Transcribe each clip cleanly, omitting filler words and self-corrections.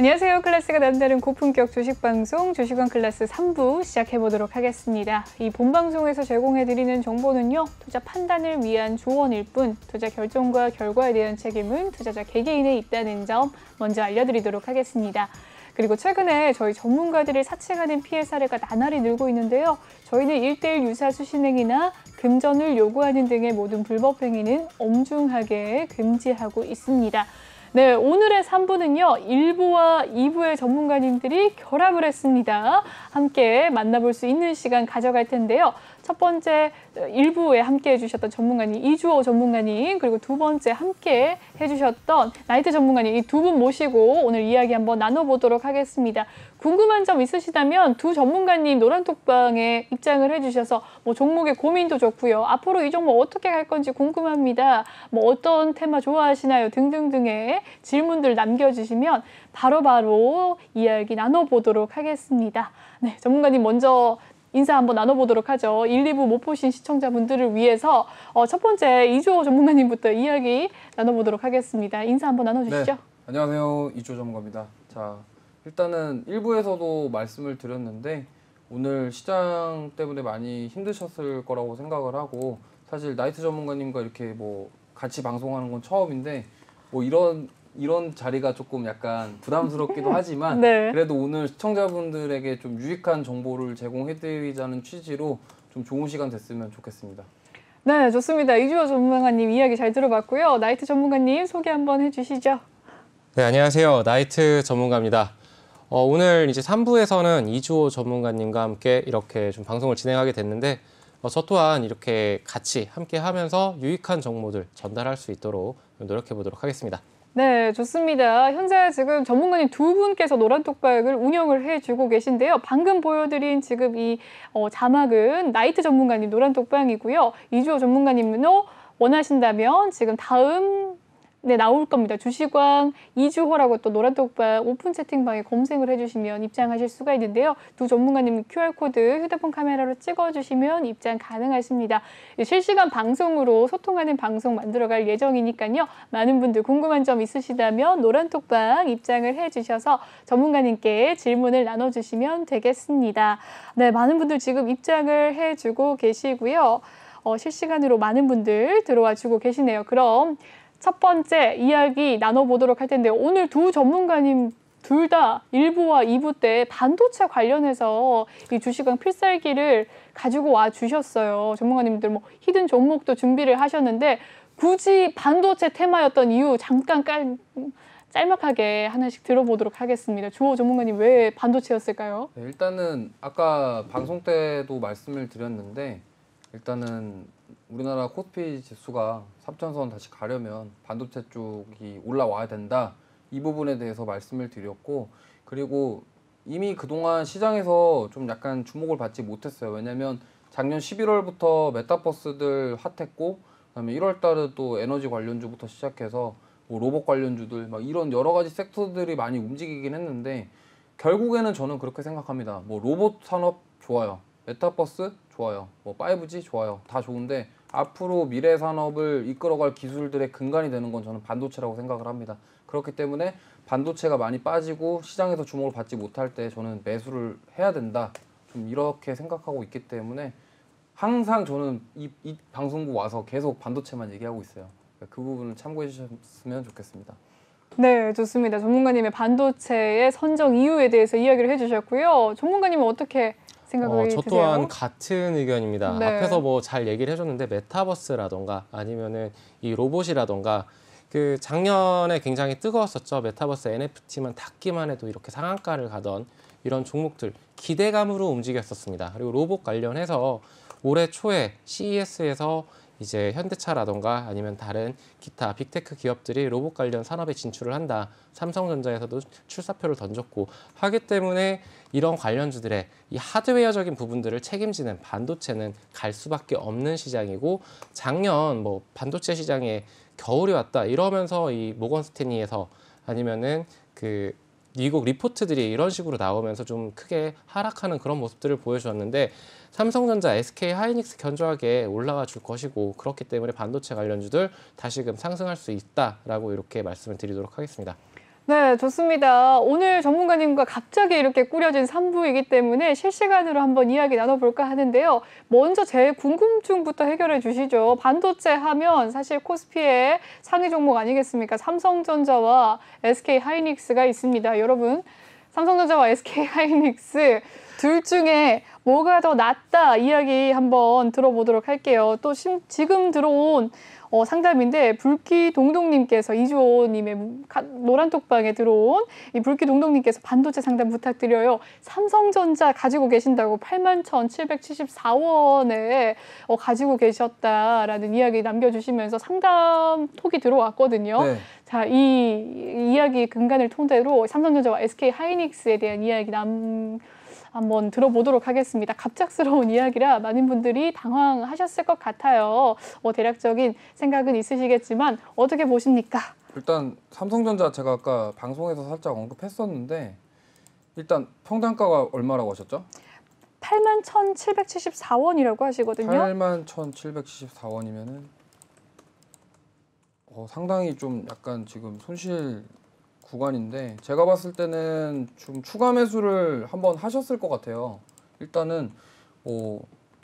안녕하세요. 클래스가 남다른 고품격 주식방송 주식원 클래스 3부 시작해보도록 하겠습니다. 이 본방송에서 제공해드리는 정보는요, 투자 판단을 위한 조언일 뿐 투자 결정과 결과에 대한 책임은 투자자 개개인에 있다는 점 먼저 알려드리도록 하겠습니다. 그리고 최근에 저희 전문가들을 사칭하는 피해 사례가 나날이 늘고 있는데요. 저희는 1:1 유사 수신행위나 금전을 요구하는 등의 모든 불법 행위는 엄중하게 금지하고 있습니다. 네, 오늘의 3부는요. 1부와 2부의 전문가님들이 결합을 했습니다. 함께 만나볼 수 있는 시간 가져갈 텐데요. 첫 번째 1부에 함께 해주셨던 전문가님 이주호 전문가님, 그리고 두 번째 함께 해주셨던 나이트 전문가님, 이 두 분 모시고 오늘 이야기 한번 나눠보도록 하겠습니다. 궁금한 점 있으시다면 두 전문가님 노란톡방에 입장을 해주셔서 뭐 종목의 고민도 좋고요. 앞으로 이 종목 어떻게 갈 건지 궁금합니다. 뭐 어떤 테마 좋아하시나요? 등등등의 질문들 남겨주시면 바로바로 이야기 나눠보도록 하겠습니다. 네, 전문가님 먼저 인사 한번 나눠보도록 하죠. 1, 2부 못 보신 시청자분들을 위해서 첫 번째 이주호 전문가님부터 이야기 나눠보도록 하겠습니다. 인사 한번 나눠주시죠. 네, 안녕하세요. 이주호 전문가입니다. 자, 일단은 1부에서도 말씀을 드렸는데 오늘 시장 때문에 많이 힘드셨을 거라고 생각을 하고, 사실 나이트 전문가님과 이렇게 뭐 같이 방송하는 건 처음인데 뭐 이런 자리가 조금 약간 부담스럽기도 하지만 네. 그래도 오늘 시청자분들에게 좀 유익한 정보를 제공해드리자는 취지로 좀 좋은 시간 됐으면 좋겠습니다. 네, 좋습니다. 이주호 전문가님 이야기 잘 들어봤고요. 나이트 전문가님 소개 한번 해주시죠. 네, 안녕하세요. 나이트 전문가입니다. 오늘 이제 3부에서는 이주호 전문가님과 함께 이렇게 좀 방송을 진행하게 됐는데 저 또한 이렇게 같이 함께 하면서 유익한 정보들 전달할 수 있도록 노력해 보도록 하겠습니다. 네, 좋습니다. 현재 지금 전문가님 두 분께서 노란톡방을 운영을 해주고 계신데요. 방금 보여드린 지금 이 자막은 나이트 전문가님 노란톡방이고요. 이주호 전문가님도 원하신다면 지금 다음 나올 겁니다. 주식왕 이주호라고 또 노란톡방 오픈 채팅방에 검색을 해주시면 입장하실 수가 있는데요. 두 전문가님 QR코드 휴대폰 카메라로 찍어주시면 입장 가능하십니다. 실시간 방송으로 소통하는 방송 만들어갈 예정이니까요. 많은 분들 궁금한 점 있으시다면 노란톡방 입장을 해주셔서 전문가님께 질문을 나눠주시면 되겠습니다. 네, 많은 분들 지금 입장을 해주고 계시고요. 실시간으로 많은 분들 들어와 주고 계시네요. 그럼 첫 번째 이야기 나눠보도록 할 텐데요. 오늘 두 전문가님 둘 다 1부와 2부 때 반도체 관련해서 이 주식왕 필살기를 가지고 와 주셨어요. 전문가님들 뭐 히든 종목도 준비를 하셨는데 굳이 반도체 테마였던 이유 잠깐 짤막하게 하나씩 들어보도록 하겠습니다. 주호 전문가님 왜 반도체였을까요? 네, 일단은 아까 방송 때도 말씀을 드렸는데 일단은 우리나라 코스피 지수가 3,000선 다시 가려면 반도체 쪽이 올라와야 된다. 이 부분에 대해서 말씀을 드렸고, 그리고 이미 그동안 시장에서 좀 약간 주목을 받지 못했어요. 왜냐면 작년 11월부터 메타버스들 핫했고, 그다음에 1월 달은 또 에너지 관련주부터 시작해서 뭐 로봇 관련주들 막 이런 여러 가지 섹터들이 많이 움직이긴 했는데 결국에는 저는 그렇게 생각합니다. 뭐 로봇 산업 좋아요. 메타버스 좋아요. 뭐 5G 좋아요. 다 좋은데 앞으로 미래 산업을 이끌어갈 기술들의 근간이 되는 건 저는 반도체라고 생각을 합니다. 그렇기 때문에 반도체가 많이 빠지고 시장에서 주목을 받지 못할 때 저는 매수를 해야 된다. 좀 이렇게 생각하고 있기 때문에 항상 저는 이 방송국 와서 계속 반도체만 얘기하고 있어요. 그 부분을 참고해 주셨으면 좋겠습니다. 네, 좋습니다. 전문가님의 반도체의 선정 이유에 대해서 이야기를 해주셨고요. 전문가님은 어떻게 생각을 저 드세요? 또한 같은 의견입니다. 네. 앞에서 뭐 잘 얘기를 해줬는데 메타버스라던가 아니면은 이 로봇이라던가 그 작년에 굉장히 뜨거웠었죠. 메타버스 NFT만 닿기만 해도 이렇게 상한가를 가던 이런 종목들 기대감으로 움직였었습니다. 그리고 로봇 관련해서 올해 초에 CES에서 이제 현대차라던가 아니면 다른 기타 빅테크 기업들이 로봇 관련 산업에 진출을 한다. 삼성전자에서도 출사표를 던졌고 하기 때문에 이런 관련주들의 이 하드웨어적인 부분들을 책임지는 반도체는 갈 수밖에 없는 시장이고, 작년 뭐 반도체 시장에 겨울이 왔다 이러면서 이 모건 스탠리에서 아니면은 그 미국 리포트들이 이런 식으로 나오면서 좀 크게 하락하는 그런 모습들을 보여주었는데, 삼성전자, SK 하이닉스 견조하게 올라가 줄 것이고, 그렇기 때문에 반도체 관련주들 다시금 상승할 수 있다라고 이렇게 말씀을 드리도록 하겠습니다. 네, 좋습니다. 오늘 전문가님과 갑자기 이렇게 꾸려진 3부이기 때문에 실시간으로 한번 이야기 나눠볼까 하는데요. 먼저 제 궁금증부터 해결해 주시죠. 반도체 하면 사실 코스피의 상위 종목 아니겠습니까? 삼성전자와 SK하이닉스가 있습니다. 여러분, 삼성전자와 SK하이닉스 둘 중에 뭐가 더 낫다 이야기 한번 들어보도록 할게요. 또 지금 들어온 상담인데 불기동동님께서 이주호님의 노란톡방에 들어온 이 불기동동님께서 반도체 상담 부탁드려요. 삼성전자 가지고 계신다고 81,774원에 가지고 계셨다라는 이야기 남겨주시면서 상담 톡이 들어왔거든요. 네. 자, 이 이야기 근간을 토대로 삼성전자와 SK하이닉스에 대한 이야기 한번 들어보도록 하겠습니다. 갑작스러운 이야기라 많은 분들이 당황하셨을 것 같아요. 대략적인 생각은 있으시겠지만 어떻게 보십니까? 일단 삼성전자 제가 아까 방송에서 살짝 언급했었는데 일단 평단가가 얼마라고 하셨죠? 81,774원이라고 하시거든요. 81,774원이면은 상당히 좀 약간 지금 손실 구간인데 제가 봤을 때는 좀 추가 매수를 한번 하셨을 것 같아요. 일단은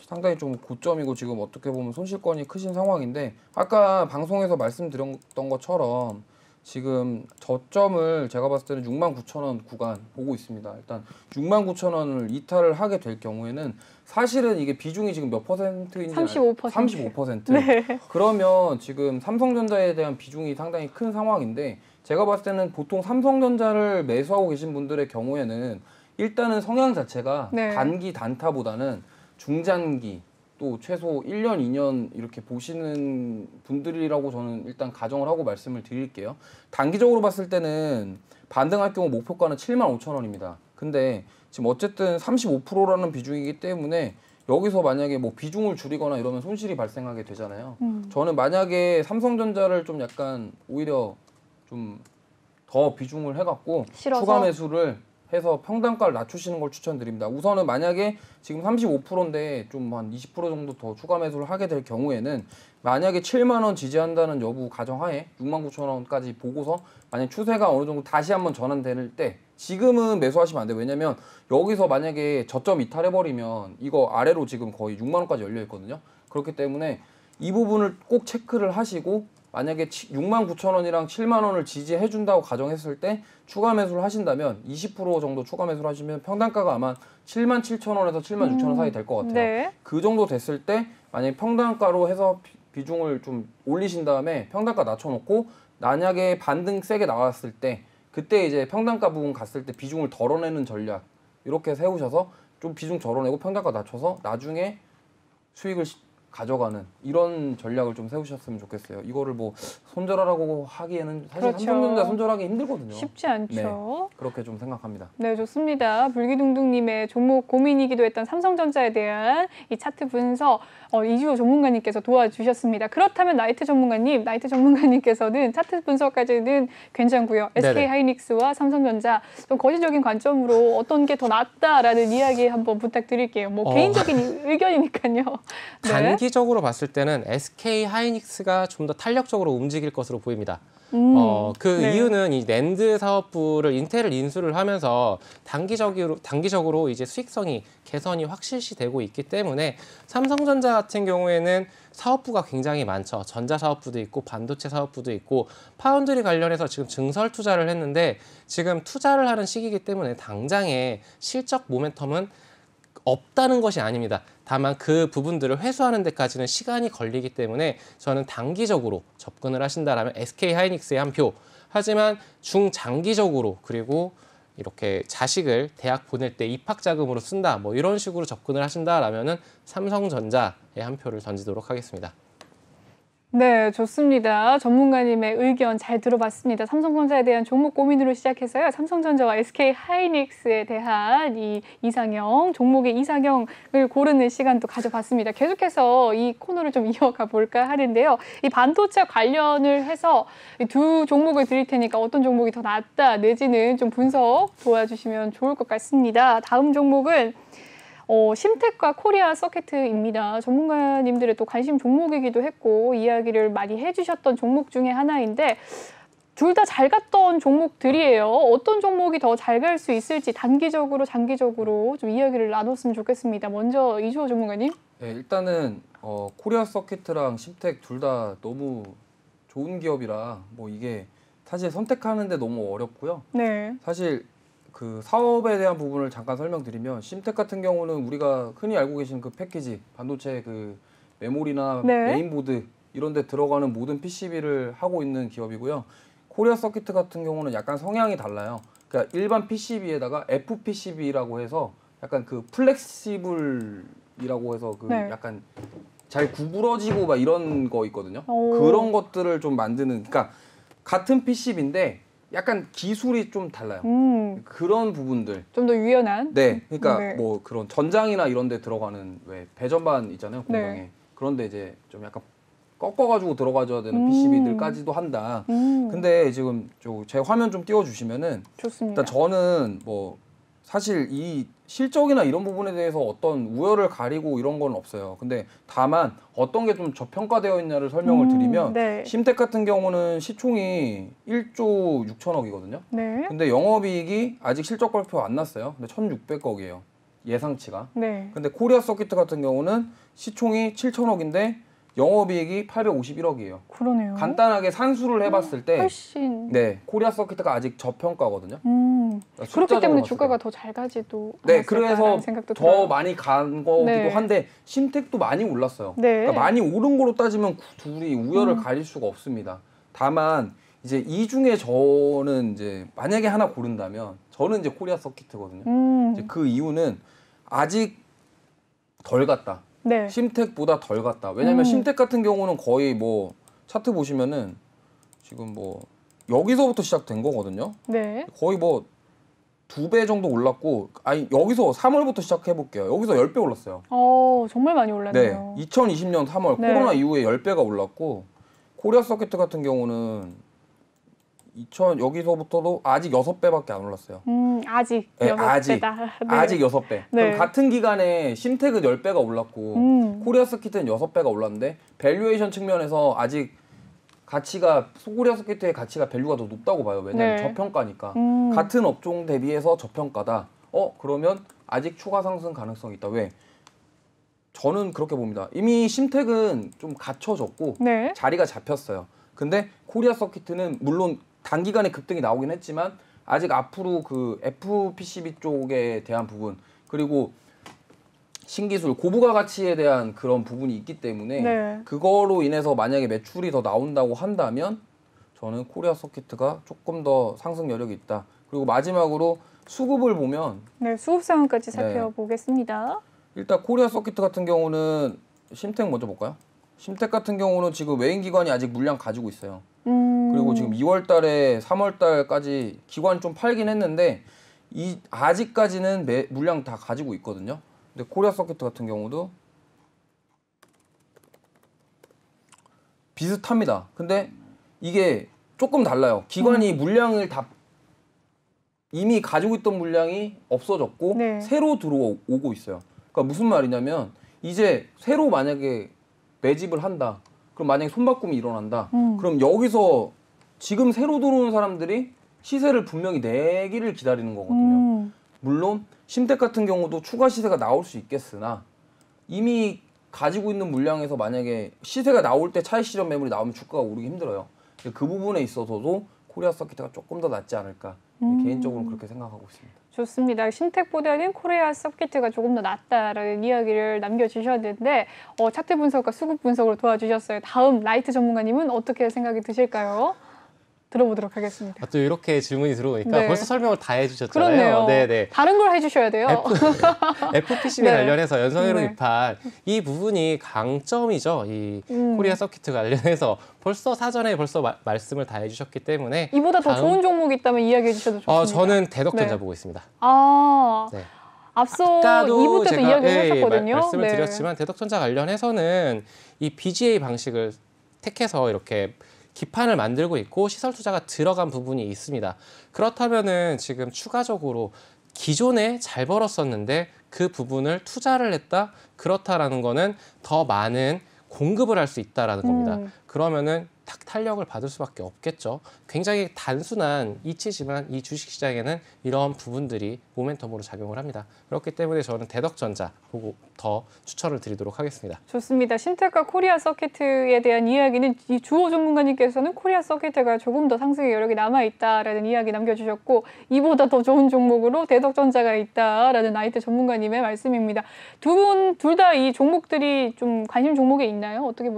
상당히 좀 고점이고 지금 어떻게 보면 손실권이 크신 상황인데 아까 방송에서 말씀드렸던 것처럼 지금 저점을 제가 봤을 때는 69,000원 구간 보고 있습니다. 일단 69,000원을 이탈을 하게 될 경우에는 사실은 이게 비중이 지금 몇 퍼센트인지 35%. 35%. 네. 그러면 지금 삼성전자에 대한 비중이 상당히 큰 상황인데 제가 봤을 때는 보통 삼성전자를 매수하고 계신 분들의 경우에는 일단은 성향 자체가 네. 단기 단타보다는 중장기 또 최소 1년, 2년 이렇게 보시는 분들이라고 저는 일단 가정을 하고 말씀을 드릴게요. 단기적으로 봤을 때는 반등할 경우 목표가는 75,000원입니다. 근데 지금 어쨌든 35%라는 비중이기 때문에 여기서 만약에 뭐 비중을 줄이거나 이러면 손실이 발생하게 되잖아요. 저는 만약에 삼성전자를 좀 약간 오히려 좀 더 비중을 해갖고 실어서? 추가 매수를 해서 평단가를 낮추시는 걸 추천드립니다. 우선은 만약에 지금 35%인데 좀 한 20% 정도 더 추가 매수를 하게 될 경우에는 만약에 7만 원 지지한다는 여부 가정하에 69,000원까지 보고서 만약 추세가 어느 정도 다시 한번 전환될 때 지금은 매수하시면 안 돼요. 왜냐면 여기서 만약에 저점 이탈해버리면 이거 아래로 지금 거의 6만 원까지 열려 있거든요. 그렇기 때문에 이 부분을 꼭 체크를 하시고 만약에 69,000원이랑 7만 원을 지지해 준다고 가정했을 때 추가 매수를 하신다면 20% 정도 추가 매수를 하시면 평단가가 아마 77,000원에서 76,000원 사이 될 것 같아요. 네. 그 정도 됐을 때 만약에 평단가로 해서 비중을 좀 올리신 다음에 평단가 낮춰놓고 만약에 반등 세게 나왔을 때 그때 이제 평단가 부분 갔을 때 비중을 덜어내는 전략 이렇게 세우셔서 좀 비중 덜어내고 평단가 낮춰서 나중에 수익을 가져가는 이런 전략을 좀 세우셨으면 좋겠어요. 이거를 뭐 손절하라고 하기에는 사실 그렇죠. 삼성전자 손절하기 힘들거든요. 쉽지 않죠. 네, 그렇게 좀 생각합니다. 네, 좋습니다. 불기둥둥님의 종목 고민이기도 했던 삼성전자에 대한 이 차트 분석 이주호 전문가님께서 도와주셨습니다. 그렇다면 나이트 전문가님께서는 차트 분석까지는 괜찮고요. SK하이닉스와 삼성전자 좀 거시적인 관점으로 어떤 게 더 낫다라는 이야기 한번 부탁드릴게요. 뭐 개인적인 의견이니까요. 네. 단기적으로 봤을 때는 SK하이닉스가 좀 더 탄력적으로 움직일 것으로 보입니다. 네. 이유는 이 낸드 사업부를 인텔을 인수를 하면서 단기적으로 이제 수익성이 개선이 확실시 되고 있기 때문에 삼성전자 같은 경우에는 사업부가 굉장히 많죠. 전자 사업부도 있고 반도체 사업부도 있고 파운드리 관련해서 지금 증설 투자를 했는데 지금 투자를 하는 시기이기 때문에 당장의 실적 모멘텀은 없다는 것이 아닙니다. 다만 그 부분들을 회수하는 데까지는 시간이 걸리기 때문에 저는 단기적으로 접근을 하신다라면 SK하이닉스에 한 표. 하지만 중장기적으로 그리고 이렇게 자식을 대학 보낼 때 입학 자금으로 쓴다. 뭐 이런 식으로 접근을 하신다라면은 삼성전자에 한 표를 던지도록 하겠습니다. 네, 좋습니다. 전문가님의 의견 잘 들어봤습니다. 삼성전자에 대한 종목 고민으로 시작해서요. 삼성전자와 SK하이닉스에 대한 이 이상형, 종목의 이상형을 고르는 시간도 가져봤습니다. 계속해서 이 코너를 좀 이어가 볼까 하는데요. 이 반도체 관련을 해서 이 두 종목을 드릴 테니까 어떤 종목이 더 낫다 내지는 좀 분석 도와주시면 좋을 것 같습니다. 다음 종목은 심텍과 코리아 서킷입니다. 전문가님들의 또 관심 종목이기도 했고 이야기를 많이 해주셨던 종목 중에 하나인데 둘 다 잘 갔던 종목들이에요. 어떤 종목이 더 잘 갈 수 있을지 단기적으로, 장기적으로 좀 이야기를 나눴으면 좋겠습니다. 먼저 이주호 전문가님. 네, 일단은 코리아 서킷이랑 심텍 둘 다 너무 좋은 기업이라 뭐 이게 사실 선택하는데 너무 어렵고요. 네. 사실 그 사업에 대한 부분을 잠깐 설명드리면 심텍 같은 경우는 우리가 흔히 알고 계신 그 패키지 반도체 그 메모리나 네. 메인보드 이런 데 들어가는 모든 PCB를 하고 있는 기업이고요. 코리아 서킷 같은 경우는 약간 성향이 달라요. 그러니까 일반 PCB에다가 FPCB라고 해서 약간 그 플렉시블이라고 해서 그 네. 약간 잘 구부러지고 막 이런 거 있거든요. 오. 그런 것들을 좀 만드는, 그러니까 같은 PCB인데 약간 기술이 좀 달라요. 그런 부분들. 좀 더 유연한. 네, 그러니까 네. 뭐 그런 전장이나 이런 데 들어가는 왜 배전반 있잖아요, 공장에. 네. 그런데 이제 좀 약간 꺾어가지고 들어가줘야 되는 PCB들까지도 한다. 근데 지금 제 화면 좀 띄워주시면은 좋습니다. 일단 저는 뭐 사실 이 실적이나 이런 부분에 대해서 어떤 우열을 가리고 이런 건 없어요. 근데 다만 어떤 게 좀 저평가되어 있냐를 설명을 드리면 네. 심텍 같은 경우는 시총이 1조 6천억이거든요. 네. 근데 영업이익이 아직 실적 발표 안 났어요. 근데 1,600억이에요. 예상치가. 네. 근데 코리아 서킷 같은 경우는 시총이 7천억인데 영업이익이 851억이에요. 그러네요. 간단하게 산수를 해봤을 때 훨씬. 네, 코리아 서킷가 아직 저평가거든요. 그러니까 그렇기 숫자적으로 때문에 봤을 주가가 때. 더 잘 가지도 네, 않았을까라는 그래서 생각도 더 들어요. 많이 간 거기도 네. 한데 심텍도 많이 올랐어요. 네. 그러니까 많이 오른 거로 따지면 둘이 우열을 가릴 수가 없습니다. 다만 이제 이 중에 저는 이제 만약에 하나 고른다면 저는 이제 코리아 서킷이거든요. 이제 그 이유는 아직 덜 갔다. 네. 심텍보다 덜 갔다. 왜냐면 심텍 같은 경우는 거의 뭐 차트 보시면은 지금 뭐 여기서부터 시작된 거거든요. 네. 거의 뭐 2배 정도 올랐고, 아니 여기서 3월부터 시작해 볼게요. 여기서 10배 올랐어요. 정말 많이 네, 올랐네요. 2020년 3월 네. 코로나 이후에 10배가 올랐고, 코리아 서킷 같은 경우는 여기서부터도 아직 6배밖에 안 올랐어요. 아직 네, 6배다. 네. 아직 6배. 네. 그럼 같은 기간에 심텍은 10배가 올랐고 코리아 서킷은 6배가 올랐는데 밸류에이션 측면에서 아직 가치가 코리아 서킷의 가치가 밸류가 더 높다고 봐요. 왜냐하면 네. 저평가니까. 같은 업종 대비해서 저평가다. 그러면 아직 추가 상승 가능성이 있다. 왜? 저는 그렇게 봅니다. 이미 심텍은 좀 갖춰졌고 네. 자리가 잡혔어요. 근데 코리아 서킷은 물론 단기간에 급등이 나오긴 했지만 아직 앞으로 그 FPCB 쪽에 대한 부분 그리고 신기술 고부가 가치에 대한 그런 부분이 있기 때문에 네. 그거로 인해서 만약에 매출이 더 나온다고 한다면 저는 코리아 서킷가 조금 더 상승 여력이 있다. 그리고 마지막으로 수급을 보면 네, 수급 상황까지 살펴보겠습니다. 일단 코리아 서킷 같은 경우는 심텍 먼저 볼까요? 심텍 같은 경우는 지금 외인 기관이 아직 물량 가지고 있어요. 그리고 지금 2월 달에 3월 달까지 기관 좀 팔긴 했는데 아직까지는 물량 다 가지고 있거든요. 근데 코리아 서킷 같은 경우도 비슷합니다. 근데 이게 조금 달라요. 기관이 물량을 다 이미 가지고 있던 물량이 없어졌고 네. 새로 들어오고 있어요. 그러니까 무슨 말이냐면 이제 새로 만약에 매집을 한다. 그럼 만약에 손바꿈이 일어난다. 그럼 여기서 지금 새로 들어오는 사람들이 시세를 분명히 내기를 기다리는 거거든요. 물론 심텍 같은 경우도 추가 시세가 나올 수 있겠으나 이미 가지고 있는 물량에서 만약에 시세가 나올 때 차익 실현 매물이 나오면 주가가 오르기 힘들어요. 그 부분에 있어서도 코리아 서킷가 조금 더 낫지 않을까 개인적으로 그렇게 생각하고 있습니다. 좋습니다. 심텍보다는 코리아 서킷가 조금 더 낫다라는 이야기를 남겨주셨는데 차트 분석과 수급 분석으로 도와주셨어요. 다음 라이트 전문가님은 어떻게 생각이 드실까요? 들어보도록 하겠습니다. 또 이렇게 질문이 들어오니까 네. 벌써 설명을 다 해주셨잖아요. 그렇네요. 네네. 다른 걸 해주셔야 돼요. FPCB 네. 관련해서 연성회로 네. 입한 이 부분이 강점이죠. 이 코리아 서킷 관련해서 벌써 사전에 말씀을 다 해주셨기 때문에 이보다 더 좋은 종목이 있다면 이야기해 주셔도 좋습니다. 저는 대덕전자 네. 보고 있습니다. 네. 앞서 아까도 2부 때도 이야기를 하셨거든요. 말씀을 네. 드렸지만 대덕전자 관련해서는 이 BGA 방식을 택해서 이렇게 기판을 만들고 있고 시설 투자가 들어간 부분이 있습니다. 그렇다면은 지금 추가적으로 기존에 잘 벌었었는데 그 부분을 투자를 했다? 그렇다라는 거는 더 많은 공급을 할 수 있다라는 겁니다. 그러면은 탄력을 받을 수밖에 없겠죠. 굉장히 단순한 이치지만 이 주식시장에는 이런 부분들이 모멘텀으로 작용을 합니다. 그렇기 때문에 저는 대덕전자 보고 더 추천을 드리도록 하겠습니다. 좋습니다. 신테크와 코리아 서킷에 대한 이야기는 이 주호 전문가님께서는 코리아 서킷가 조금 더 상승의 여력이 남아있다라는 이야기 남겨주셨고 이보다 더 좋은 종목으로 대덕전자가 있다라는 아이트 전문가님의 말씀입니다. 두 분 둘 다 이 종목들이 좀 관심 종목에 있나요? 어떻게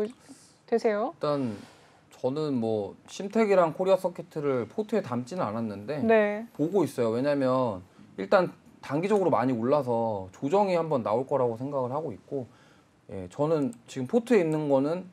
되세요? 일단 저는 뭐 심텍이랑 코리아 서킷을 포트에 담지는 않았는데 네. 보고 있어요. 왜냐면 일단 단기적으로 많이 올라서 조정이 한번 나올 거라고 생각을 하고 있고, 예, 저는 지금 포트에 있는 거는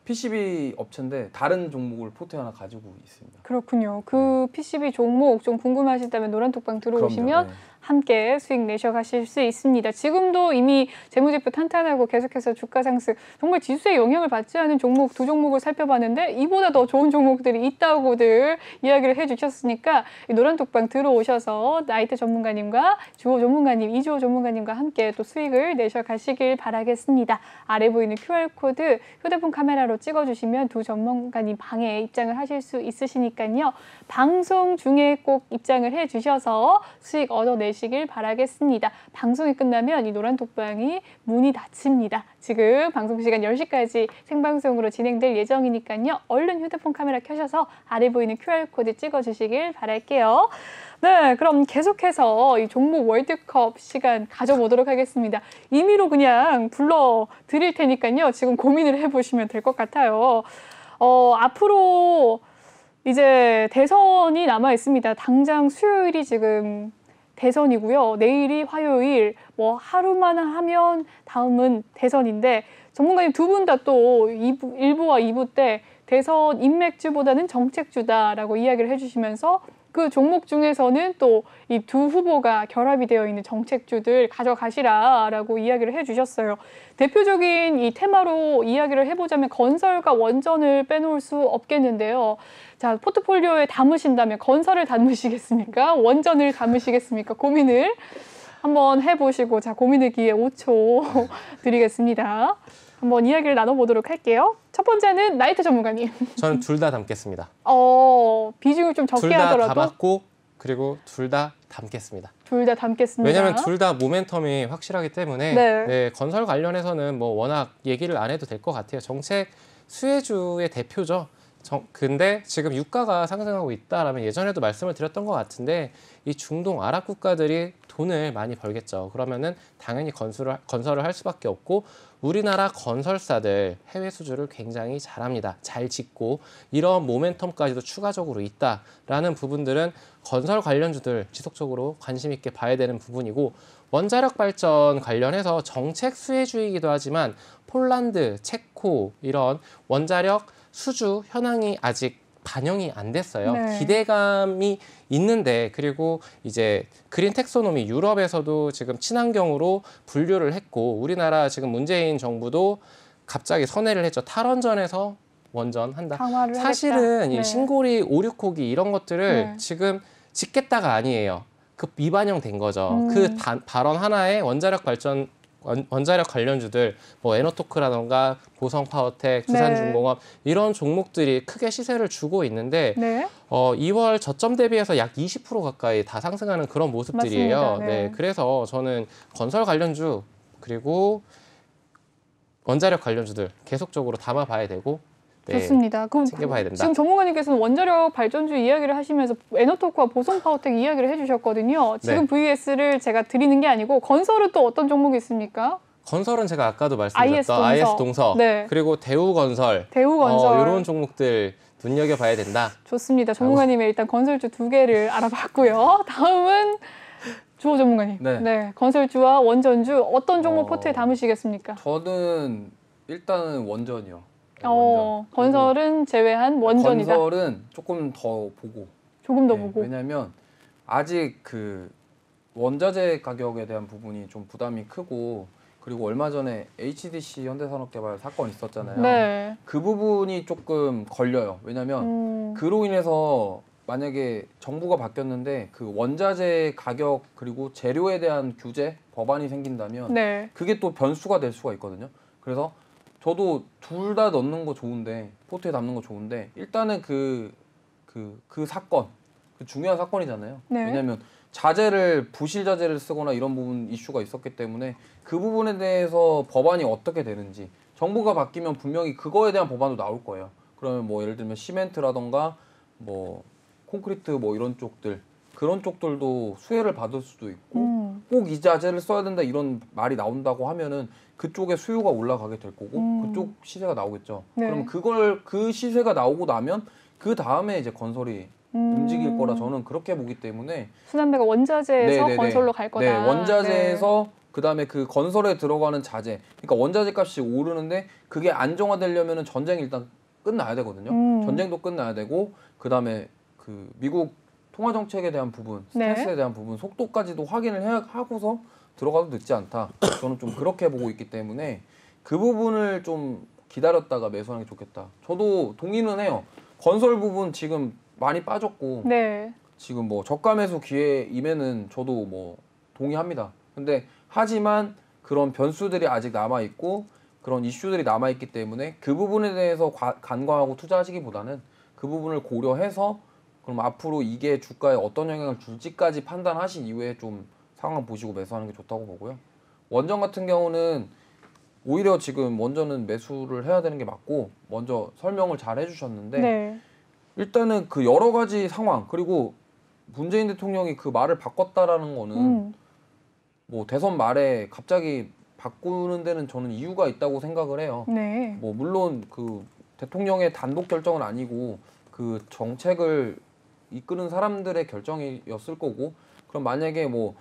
PCB 업체인데 다른 종목을 포트에 하나 가지고 있습니다. 그렇군요. 그 PCB 종목 좀 궁금하시다면 노란톡방 들어오시면 그럼요, 네. 함께 수익 내셔 가실 수 있습니다. 지금도 이미 재무제표 탄탄하고 계속해서 주가 상승, 정말 지수에 영향을 받지 않은 종목 두 종목을 살펴봤는데 이보다 더 좋은 종목들이 있다고들 이야기를 해주셨으니까 이 노란톡방 들어오셔서 나이트 전문가님과 주호 전문가님, 이주호 전문가님과 함께 또 수익을 내셔 가시길 바라겠습니다. 아래 보이는 QR코드 휴대폰 카메라로 찍어주시면 두 전문가님 방에 입장을 하실 수 있으시니까요. 방송 중에 꼭 입장을 해주셔서 수익 얻어내시길 바라겠습니다. 방송이 끝나면 이 노란톡방이 문이 닫힙니다. 지금 방송 시간 10시까지 생방송으로 진행될 예정이니까요. 얼른 휴대폰 카메라 켜셔서 아래 보이는 QR코드 찍어주시길 바랄게요. 네, 그럼 계속해서 이 종목 월드컵 시간 가져보도록 하겠습니다. 임의로 그냥 불러드릴 테니까요. 지금 고민을 해보시면 될 것 같아요. 앞으로 이제 대선이 남아 있습니다. 당장 수요일이 지금 대선이고요. 내일이 화요일, 뭐 하루만 하면 다음은 대선인데 전문가님 두 분 다 또 1부와 2부 때 대선 인맥주보다는 정책주다라고 이야기를 해주시면서 그 종목 중에서는 또 이 두 후보가 결합이 되어 있는 정책주들 가져가시라라고 이야기를 해주셨어요. 대표적인 이 테마로 이야기를 해보자면 건설과 원전을 빼놓을 수 없겠는데요. 자, 포트폴리오에 담으신다면 건설을 담으시겠습니까? 원전을 담으시겠습니까? 고민을 한번 해보시고, 자, 고민의 기회 5초 드리겠습니다. 한번 이야기를 나눠보도록 할게요. 첫 번째는 나이트 전문가님. 저는 둘 다 담겠습니다. 비중을 좀 적게 둘 다 하더라도. 담았고 그리고 둘 다 담겠습니다. 둘 다 담겠습니다. 왜냐하면 둘 다 모멘텀이 확실하기 때문에 네. 네, 건설 관련해서는 뭐 워낙 얘기를 안 해도 될 것 같아요. 정책 수혜주의 대표죠. 근데 지금 유가가 상승하고 있다라면 예전에도 말씀을 드렸던 것 같은데 이 중동 아랍 국가들이 돈을 많이 벌겠죠. 그러면은 당연히 건설을 할 수밖에 없고 우리나라 건설사들 해외 수주를 굉장히 잘합니다. 잘 짓고 이런 모멘텀까지도 추가적으로 있다라는 부분들은 건설 관련주들 지속적으로 관심 있게 봐야 되는 부분이고 원자력 발전 관련해서 정책 수혜주이기도 하지만 폴란드, 체코 이런 원자력 수주 현황이 아직 반영이 안 됐어요. 네. 기대감이 있는데 그리고 이제 그린 텍소노미 유럽에서도 지금 친환경으로 분류를 했고 우리나라 지금 문재인 정부도 갑자기 선회를 했죠. 탈원전에서 원전한다. 강화를 사실은 하겠다. 네. 이 신고리 5, 6호기 이런 것들을 네. 지금 짓겠다가 아니에요. 그 미반영된 거죠. 그 발언 하나에 원자력 관련주들 뭐 에너토크라던가 보성파워텍, 두산중공업 이런 종목들이 크게 시세를 주고 있는데 네. 2월 저점 대비해서 약 20% 가까이 다 상승하는 그런 모습들이에요. 맞습니다. 네. 네, 그래서 저는 건설 관련주 그리고 원자력 관련주들 계속적으로 담아봐야 되고 네, 좋습니다. 그럼 챙겨봐야 된다. 지금 전문가님께서는 원자력 발전주 이야기를 하시면서 에너토크와 보성파워텍 이야기를 해주셨거든요. 지금 네. VS를 제가 드리는 게 아니고 건설은 또 어떤 종목이 있습니까? 건설은 제가 아까도 말씀드렸던 IS IS동서 네. 그리고 대우건설 대우건설 이런 종목들 눈여겨봐야 된다. 좋습니다. 전문가님의 일단 건설주 두 개를 알아봤고요. 다음은 주호 전문가님. 네. 건설주와 원전주 어떤 종목 포트에 담으시겠습니까? 저는 일단은 원전이요. 네, 원전. 건설은 제외한 원전이다. 건설은 조금 더 보고. 조금 더 네, 보고. 왜냐하면 아직 그 원자재 가격에 대한 부분이 좀 부담이 크고 그리고 얼마 전에 HDC 현대산업개발 사건 있었잖아요. 네. 그 부분이 조금 걸려요. 왜냐하면 그로 인해서 만약에 정부가 바뀌었는데 그 원자재 가격 그리고 재료에 대한 규제 법안이 생긴다면 네. 그게 또 변수가 될 수가 있거든요. 그래서 저도 둘 다 넣는 거 좋은데 포트에 담는 거 좋은데 일단은 그 사건 그 중요한 사건이잖아요. 네. 왜냐하면 부실 자재를 쓰거나 이런 부분 이슈가 있었기 때문에 그 부분에 대해서 법안이 어떻게 되는지 정부가 바뀌면 분명히 그거에 대한 법안도 나올 거예요. 그러면 뭐 예를 들면 시멘트라던가 뭐 콘크리트 뭐 이런 쪽들 그런 쪽들도 수혜를 받을 수도 있고 꼭 이 자재를 써야 된다 이런 말이 나온다고 하면은 그쪽에 수요가 올라가게 될 거고 그쪽 시세가 나오겠죠. 네. 그러면 그 시세가 나오고 나면 그 다음에 이제 건설이 움직일 거라 저는 그렇게 보기 때문에 순환매가 원자재에서 네네네. 건설로 갈 거다. 네, 원자재에서 그다음에 그 건설에 들어가는 자재. 그러니까 원자재 값이 오르는데 그게 안정화되려면은 전쟁이 일단 끝나야 되거든요. 전쟁도 끝나야 되고 그다음에 그 미국 통화 정책에 대한 부분, 스탠스에 네. 대한 부분, 속도까지도 확인을 하고서 들어가도 늦지 않다. 저는 좀 그렇게 보고 있기 때문에 그 부분을 좀 기다렸다가 매수하는 게 좋겠다. 저도 동의는 해요. 건설 부분 지금 많이 빠졌고 네. 지금 뭐 저가 매수 기회임에는 저도 뭐 동의합니다. 근데 하지만 그런 변수들이 아직 남아 있고 그런 이슈들이 남아 있기 때문에 그 부분에 대해서 간과하고 투자하시기보다는 그 부분을 고려해서 그럼 앞으로 이게 주가에 어떤 영향을 줄지까지 판단하신 이후에 좀 상황 보시고 매수하는 게 좋다고 보고요. 원전 같은 경우는 오히려 지금 원전은 매수를 해야 되는 게 맞고 먼저 설명을 잘 해주셨는데 네. 일단은 그 여러 가지 상황 그리고 문재인 대통령이 그 말을 바꿨다라는 거는 뭐 대선 말에 갑자기 바꾸는 데는 저는 이유가 있다고 생각을 해요. 네. 뭐 물론 그 대통령의 단독 결정은 아니고 그 정책을 이끄는 사람들의 결정이었을 거고 그럼 만약에 뭐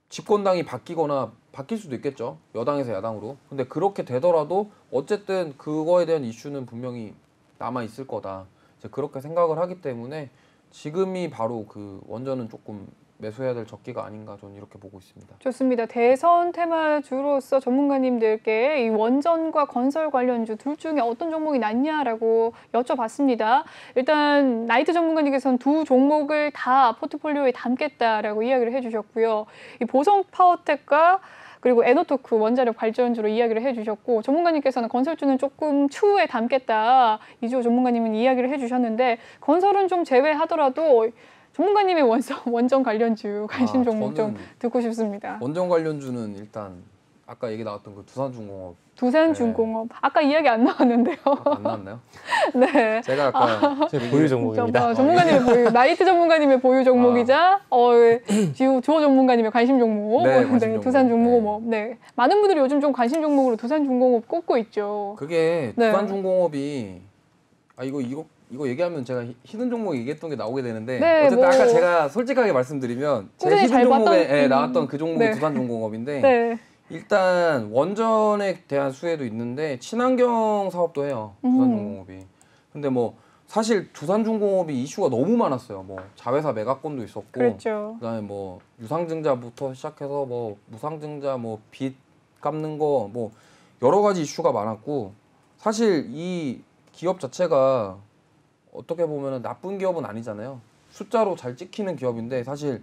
집권당이 바뀌거나 바뀔 수도 있겠죠. 여당에서 야당으로. 근데 그렇게 되더라도 어쨌든 그거에 대한 이슈는 분명히 남아 있을 거다. 이제 그렇게 생각을 하기 때문에 지금이 바로 그 원전은 조금 매수해야 될 적기가 아닌가 저는 이렇게 보고 있습니다. 좋습니다. 대선 테마주로서 전문가님들께 이 원전과 건설 관련주 둘 중에 어떤 종목이 낫냐라고 여쭤봤습니다. 일단 나이트 전문가님께서는 두 종목을 다 포트폴리오에 담겠다라고 이야기를 해주셨고요. 이 보성 파워텍과 그리고 에너토크 원자력 발전주로 이야기를 해주셨고 전문가님께서는 건설주는 조금 추후에 담겠다. 이주호 전문가님은 이야기를 해주셨는데 건설은 좀 제외하더라도 전문가님의 원전 관련주 관심 종목 좀 듣고 싶습니다. 원전 관련주는 일단 아까 얘기 나왔던 그 두산중공업. 두산중공업. 네. 아까 이야기 안 나왔는데요. 안 나왔나요? 네. 제가 아까 제 보유 종목입니다. 전문가님의 보유, 나이트 전문가님의 보유 종목이자 주호 전문가님의 관심 종목. 네, 관심 종목. 두산중공업. 네. 많은 분들이 요즘 좀 관심 종목으로 두산중공업 꼽고 있죠. 그게 네. 두산중공업이 이거 얘기하면 제가 히든 종목 얘기했던 게 나오게 되는데 네, 어쨌든 아까 제가 솔직하게 말씀드리면 제 히든 종목에 나왔던 그 종목이 네. 두산중공업인데 네. 일단 원전에 대한 수혜도 있는데 친환경 사업도 해요. 두산중공업이. 근데 뭐 사실 두산중공업이 이슈가 너무 많았어요. 뭐 자회사 매각건도 있었고 그렇죠. 그다음에 뭐 유상증자부터 시작해서 뭐 무상증자 뭐 빚 갚는 거 뭐 여러 가지 이슈가 많았고 사실 이 기업 자체가 어떻게 보면 나쁜 기업은 아니잖아요. 숫자로 잘 찍히는 기업인데 사실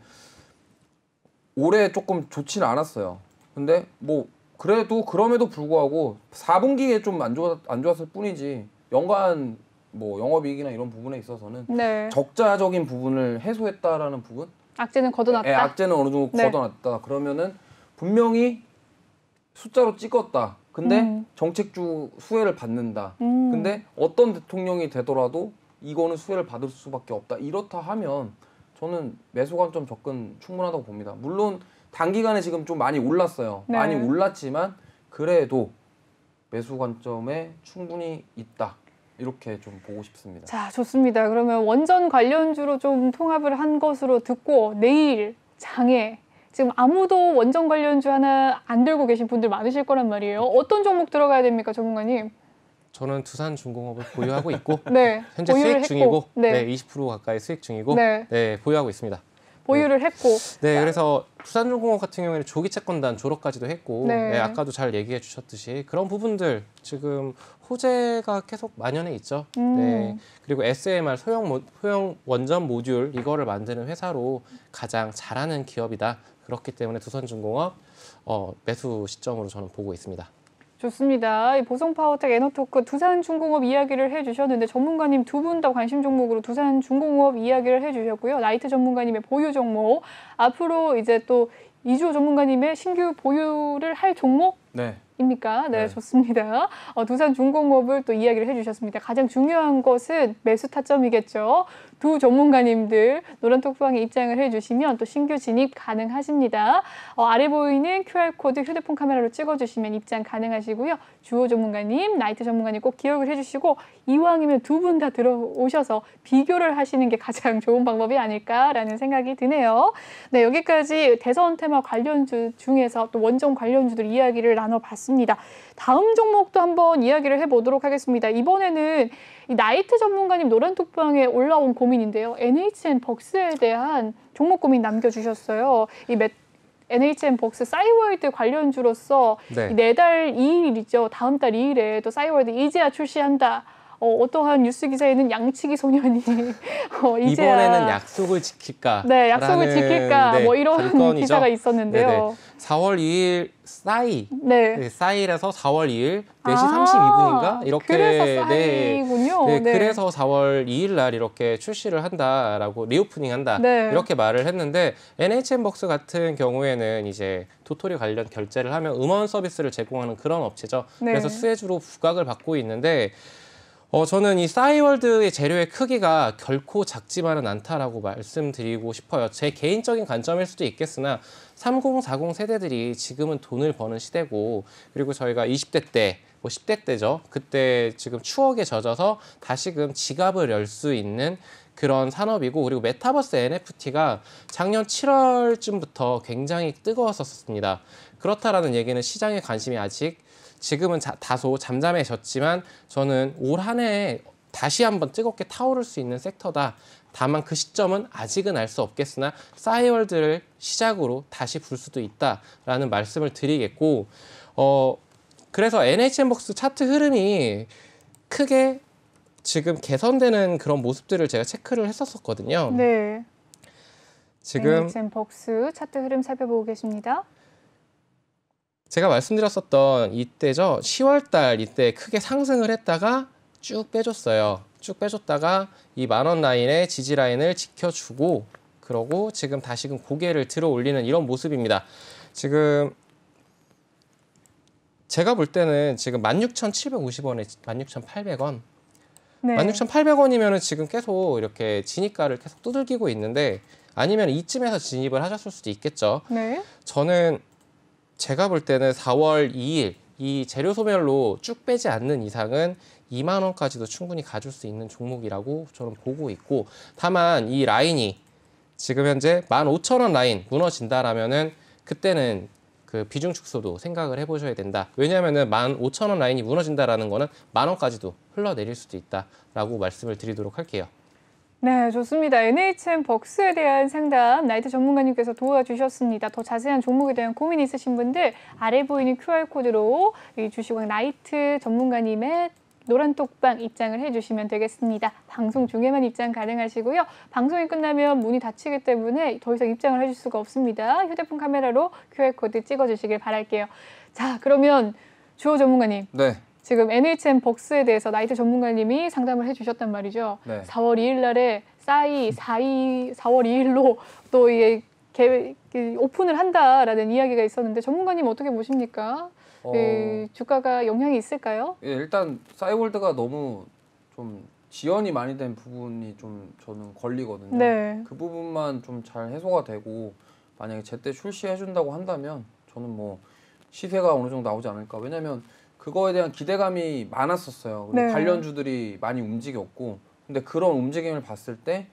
올해 조금 좋지는 않았어요. 근데 뭐 그래도 그럼에도 불구하고 4분기에 좀 안 좋았을 뿐이지 연간 뭐 영업이익이나 이런 부분에 있어서는 네. 적자적인 부분을 해소했다라는 부분. 악재는 걷어놨다. 네, 악재는 어느 정도 네. 걷어놨다. 그러면은 분명히 숫자로 찍었다. 근데 정책주 수혜를 받는다. 근데 어떤 대통령이 되더라도 이거는 수혜를 받을 수밖에 없다. 이렇다 하면 저는 매수 관점 접근 충분하다고 봅니다. 물론 단기간에 지금 좀 많이 올랐어요. 네. 많이 올랐지만 그래도 매수 관점에 충분히 있다. 이렇게 좀 보고 싶습니다. 자, 좋습니다. 그러면 원전 관련주로 좀 통합을 한 것으로 듣고 내일 장에 지금 아무도 원전 관련주 하나 안 들고 계신 분들 많으실 거란 말이에요. 어떤 종목 들어가야 됩니까, 전문가님? 저는 두산중공업을 보유하고 있고 네, 현재 수익 중이고 네. 20% 가까이 수익 중이고 네. 보유하고 있습니다. 보유를 했고 네, 그래서 두산중공업 같은 경우에는 조기 채권단 졸업까지도 했고 네. 아까도 잘 얘기해 주셨듯이 그런 부분들 지금 호재가 계속 만연해 있죠. 네, 그리고 SMR 소형 원전 모듈 이거를 만드는 회사로 가장 잘하는 기업이다. 그렇기 때문에 두산중공업 매수 시점으로 저는 보고 있습니다. 좋습니다. 이 보성파워텍 에너토크 두산중공업 이야기를 해주셨는데 전문가님 두 분 다 관심 종목으로 두산중공업 이야기를 해주셨고요. 라이트 전문가님의 보유 종목, 앞으로 이제 또 이주호 전문가님의 신규 보유를 할 종목? 네. 입니까? 네, 네. 좋습니다. 두산중공업을 또 이야기를 해주셨습니다. 가장 중요한 것은 매수 타점이겠죠. 두 전문가님들 노란톡방에 입장을 해주시면 또 신규 진입 가능하십니다. 아래 보이는 QR코드 휴대폰 카메라로 찍어주시면 입장 가능하시고요. 주호 전문가님, 나이트 전문가님 꼭 기억을 해주시고 이왕이면 두 분 다 들어오셔서 비교를 하시는 게 가장 좋은 방법이 아닐까라는 생각이 드네요. 네, 여기까지 대선 테마 관련주 중에서 또 원정 관련주들 이야기를 나눠봤습니다. 다음 종목도 한번 이야기를 해보도록 하겠습니다. 이번에는 이 나이트 전문가님 노란톡방에 올라온 고민인데요. NHN 벅스에 대한 종목 고민 남겨주셨어요. NHN 벅스 싸이월드 관련주로서 네. 내달 2일이죠. 다음 달 2일에 또 싸이월드 이제야 출시한다. 어떠한 뉴스 기사에는 양치기 소년이 이제야 이번에는 약속을 지킬까? 네, 약속을 지킬까? 네, 뭐 이런 관건이죠. 기사가 있었는데요. 네네. 4월 2일 싸이. 네. 네, 싸이라서 4월 2일 4시 32분인가? 이렇게 그래서 싸이군요. 네, 네. 그래서 4월 2일 날 이렇게 출시를 한다라고 리오프닝 한다. 네. 이렇게 말을 했는데 NHN 벅스 같은 경우에는 이제 도토리 관련 결제를 하면 음원 서비스를 제공하는 그런 업체죠. 네. 그래서 수혜주로 부각을 받고 있는데 저는 이 싸이월드의 재료의 크기가 결코 작지만은 않다라고 말씀드리고 싶어요. 제 개인적인 관점일 수도 있겠으나 30, 40 세대들이 지금은 돈을 버는 시대고 그리고 저희가 20대 때, 뭐 10대 때죠. 그때 지금 추억에 젖어서 다시금 지갑을 열 수 있는 그런 산업이고 그리고 메타버스 NFT가 작년 7월쯤부터 굉장히 뜨거웠었습니다. 그렇다라는 얘기는 시장의 관심이 아직 지금은 다소 잠잠해졌지만 저는 올 한 해 다시 한번 뜨겁게 타오를 수 있는 섹터다. 다만 그 시점은 아직은 알 수 없겠으나 싸이월드를 시작으로 다시 불 수도 있다라는 말씀을 드리겠고 그래서 NHN벅스 차트 흐름이 크게 지금 개선되는 그런 모습들을 제가 체크를 했었거든요. 네. 지금 NHN벅스 차트 흐름 살펴보고 계십니다. 제가 말씀드렸었던 이때죠. 10월 달 이때 크게 상승을 했다가 쭉 빼줬어요. 쭉 빼줬다가 이 10,000원 라인의 지지 라인을 지켜주고 그러고 지금 다시금 고개를 들어 올리는 이런 모습입니다. 지금 제가 볼 때는 지금 16,750원에 16,800원 네. 16,800원이면은 지금 계속 이렇게 진입가를 계속 두들기고 있는데 아니면 이쯤에서 진입을 하셨을 수도 있겠죠. 네. 저는 제가 볼 때는 4월 2일 이 재료 소멸로 쭉 빼지 않는 이상은 2만 원까지도 충분히 가줄 수 있는 종목이라고 저는 보고 있고 다만 이 라인이 지금 현재 15,000원 라인 무너진다라면은 그때는 그 비중 축소도 생각을 해보셔야 된다. 왜냐하면은 15,000원 라인이 무너진다라는 거는 10,000원까지도 흘러내릴 수도 있다라고 말씀을 드리도록 할게요. 네, 좋습니다. NHN 벅스에 대한 상담 나이트 전문가님께서 도와주셨습니다. 더 자세한 종목에 대한 고민 있으신 분들 아래 보이는 QR코드로 이 주식왕 나이트 전문가님의 노란톡방 입장을 해주시면 되겠습니다. 방송 중에만 입장 가능하시고요. 방송이 끝나면 문이 닫히기 때문에 더 이상 입장을 해줄 수가 없습니다. 휴대폰 카메라로 QR코드 찍어주시길 바랄게요. 자, 그러면 주호 전문가님. 네. 지금 NHN 벅스에 대해서 나이트 전문가님이 상담을 해주셨단 말이죠. 네. 4월 2일 날에 4월 2일로 또 이게 오픈을 한다라는 이야기가 있었는데 전문가님 어떻게 보십니까? 주가가 영향이 있을까요? 예, 일단 싸이월드가 너무 좀 지연이 많이 된 부분이 좀 저는 걸리거든요. 네. 그 부분만 좀 잘 해소가 되고 만약에 제때 출시해준다고 한다면 저는 뭐 시세가 어느 정도 나오지 않을까. 왜냐면 그거에 대한 기대감이 많았었어요. 그리고 네. 관련주들이 많이 움직였고 근데 그런 움직임을 봤을 때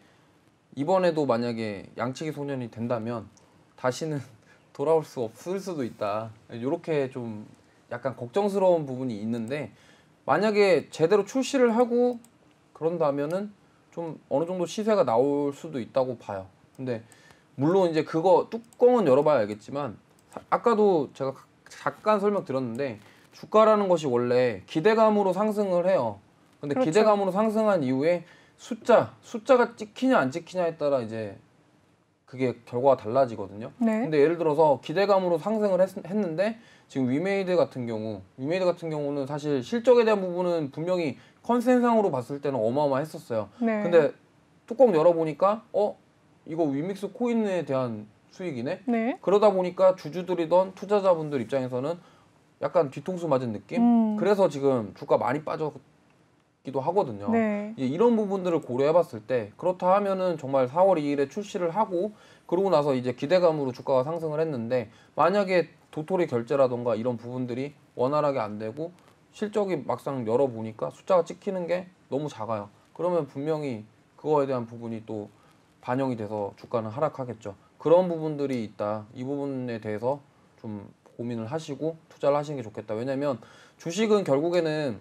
이번에도 만약에 양치기 소년이 된다면 다시는 돌아올 수 없을 수도 있다. 이렇게 좀 약간 걱정스러운 부분이 있는데 만약에 제대로 출시를 하고 그런다면은 좀 어느 정도 시세가 나올 수도 있다고 봐요. 근데 물론 이제 그거 뚜껑은 열어봐야 알겠지만 아까도 제가 잠깐 설명드렸는데 주가라는 것이 원래 기대감으로 상승을 해요. 근데 그렇죠. 기대감으로 상승한 이후에 숫자가 찍히냐 안 찍히냐에 따라 이제 그게 결과가 달라지거든요. 네. 근데 예를 들어서 기대감으로 상승을 했는데 지금 위메이드 같은 경우는 사실 실적에 대한 부분은 분명히 컨센상으로 봤을 때는 어마어마했었어요. 네. 근데 뚜껑 열어보니까 이거 위믹스 코인에 대한 수익이네? 네. 그러다 보니까 주주들이던 투자자분들 입장에서는 약간 뒤통수 맞은 느낌? 그래서 지금 주가 많이 빠졌기도 하거든요. 네. 이런 부분들을 고려해봤을 때 그렇다 하면은 정말 4월 2일에 출시를 하고 그러고 나서 이제 기대감으로 주가가 상승을 했는데 만약에 도토리 결제라던가 이런 부분들이 원활하게 안 되고 실적이 막상 열어보니까 숫자가 찍히는 게 너무 작아요. 그러면 분명히 그거에 대한 부분이 또 반영이 돼서 주가는 하락하겠죠. 그런 부분들이 있다. 이 부분에 대해서 좀 고민을 하시고 투자를 하시는 게 좋겠다. 왜냐면 주식은 결국에는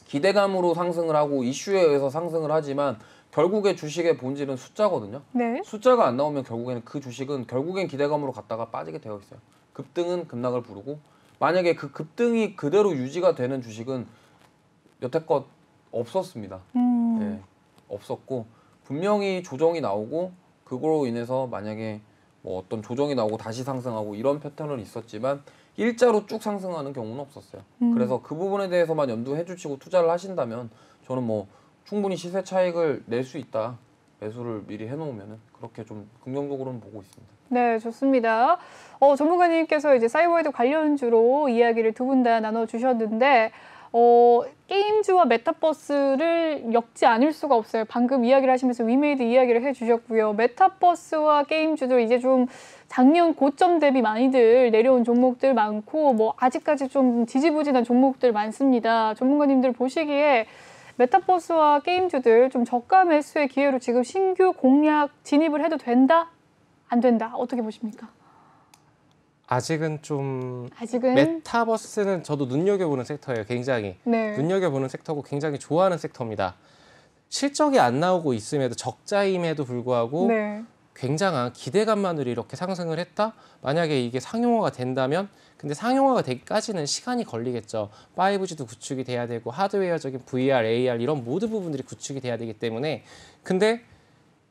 기대감으로 상승을 하고 이슈에 의해서 상승을 하지만 결국에 주식의 본질은 숫자거든요. 네. 숫자가 안 나오면 결국에는 그 주식은 결국엔 기대감으로 갔다가 빠지게 되어 있어요. 급등은 급락을 부르고 만약에 그 급등이 그대로 유지가 되는 주식은 여태껏 없었습니다. 예, 없었고 분명히 조정이 나오고 그거로 인해서 만약에 뭐 어떤 조정이 나오고 다시 상승하고 이런 패턴은 있었지만 일자로 쭉 상승하는 경우는 없었어요. 그래서 그 부분에 대해서만 염두해 주시고 투자를 하신다면 저는 뭐 충분히 시세 차익을 낼 수 있다. 매수를 미리 해놓으면은 그렇게 좀 긍정적으로는 보고 있습니다. 네, 좋습니다. 전문가님께서 이제 사이버에드 관련주로 이야기를 두 분 다 나눠주셨는데 게임주와 메타버스를 엮지 않을 수가 없어요. 방금 이야기를 하시면서 위메이드 이야기를 해주셨고요. 메타버스와 게임주도 이제 좀 작년 고점 대비 많이들 내려온 종목들 많고 뭐 아직까지 좀 지지부진한 종목들 많습니다. 전문가님들 보시기에 메타버스와 게임주들 좀 저가 매수의 기회로 지금 신규 공략 진입을 해도 된다? 안 된다? 어떻게 보십니까? 아직은 메타버스는 저도 눈여겨보는 섹터예요. 굉장히. 네. 눈여겨보는 섹터고 굉장히 좋아하는 섹터입니다. 실적이 안 나오고 있음에도 적자임에도 불구하고 네. 굉장한 기대감만으로 이렇게 상승을 했다? 만약에 이게 상용화가 된다면 근데 상용화가 되기까지는 시간이 걸리겠죠. 5G도 구축이 돼야 되고 하드웨어적인 VR, AR 이런 모든 부분들이 구축이 돼야 되기 때문에 근데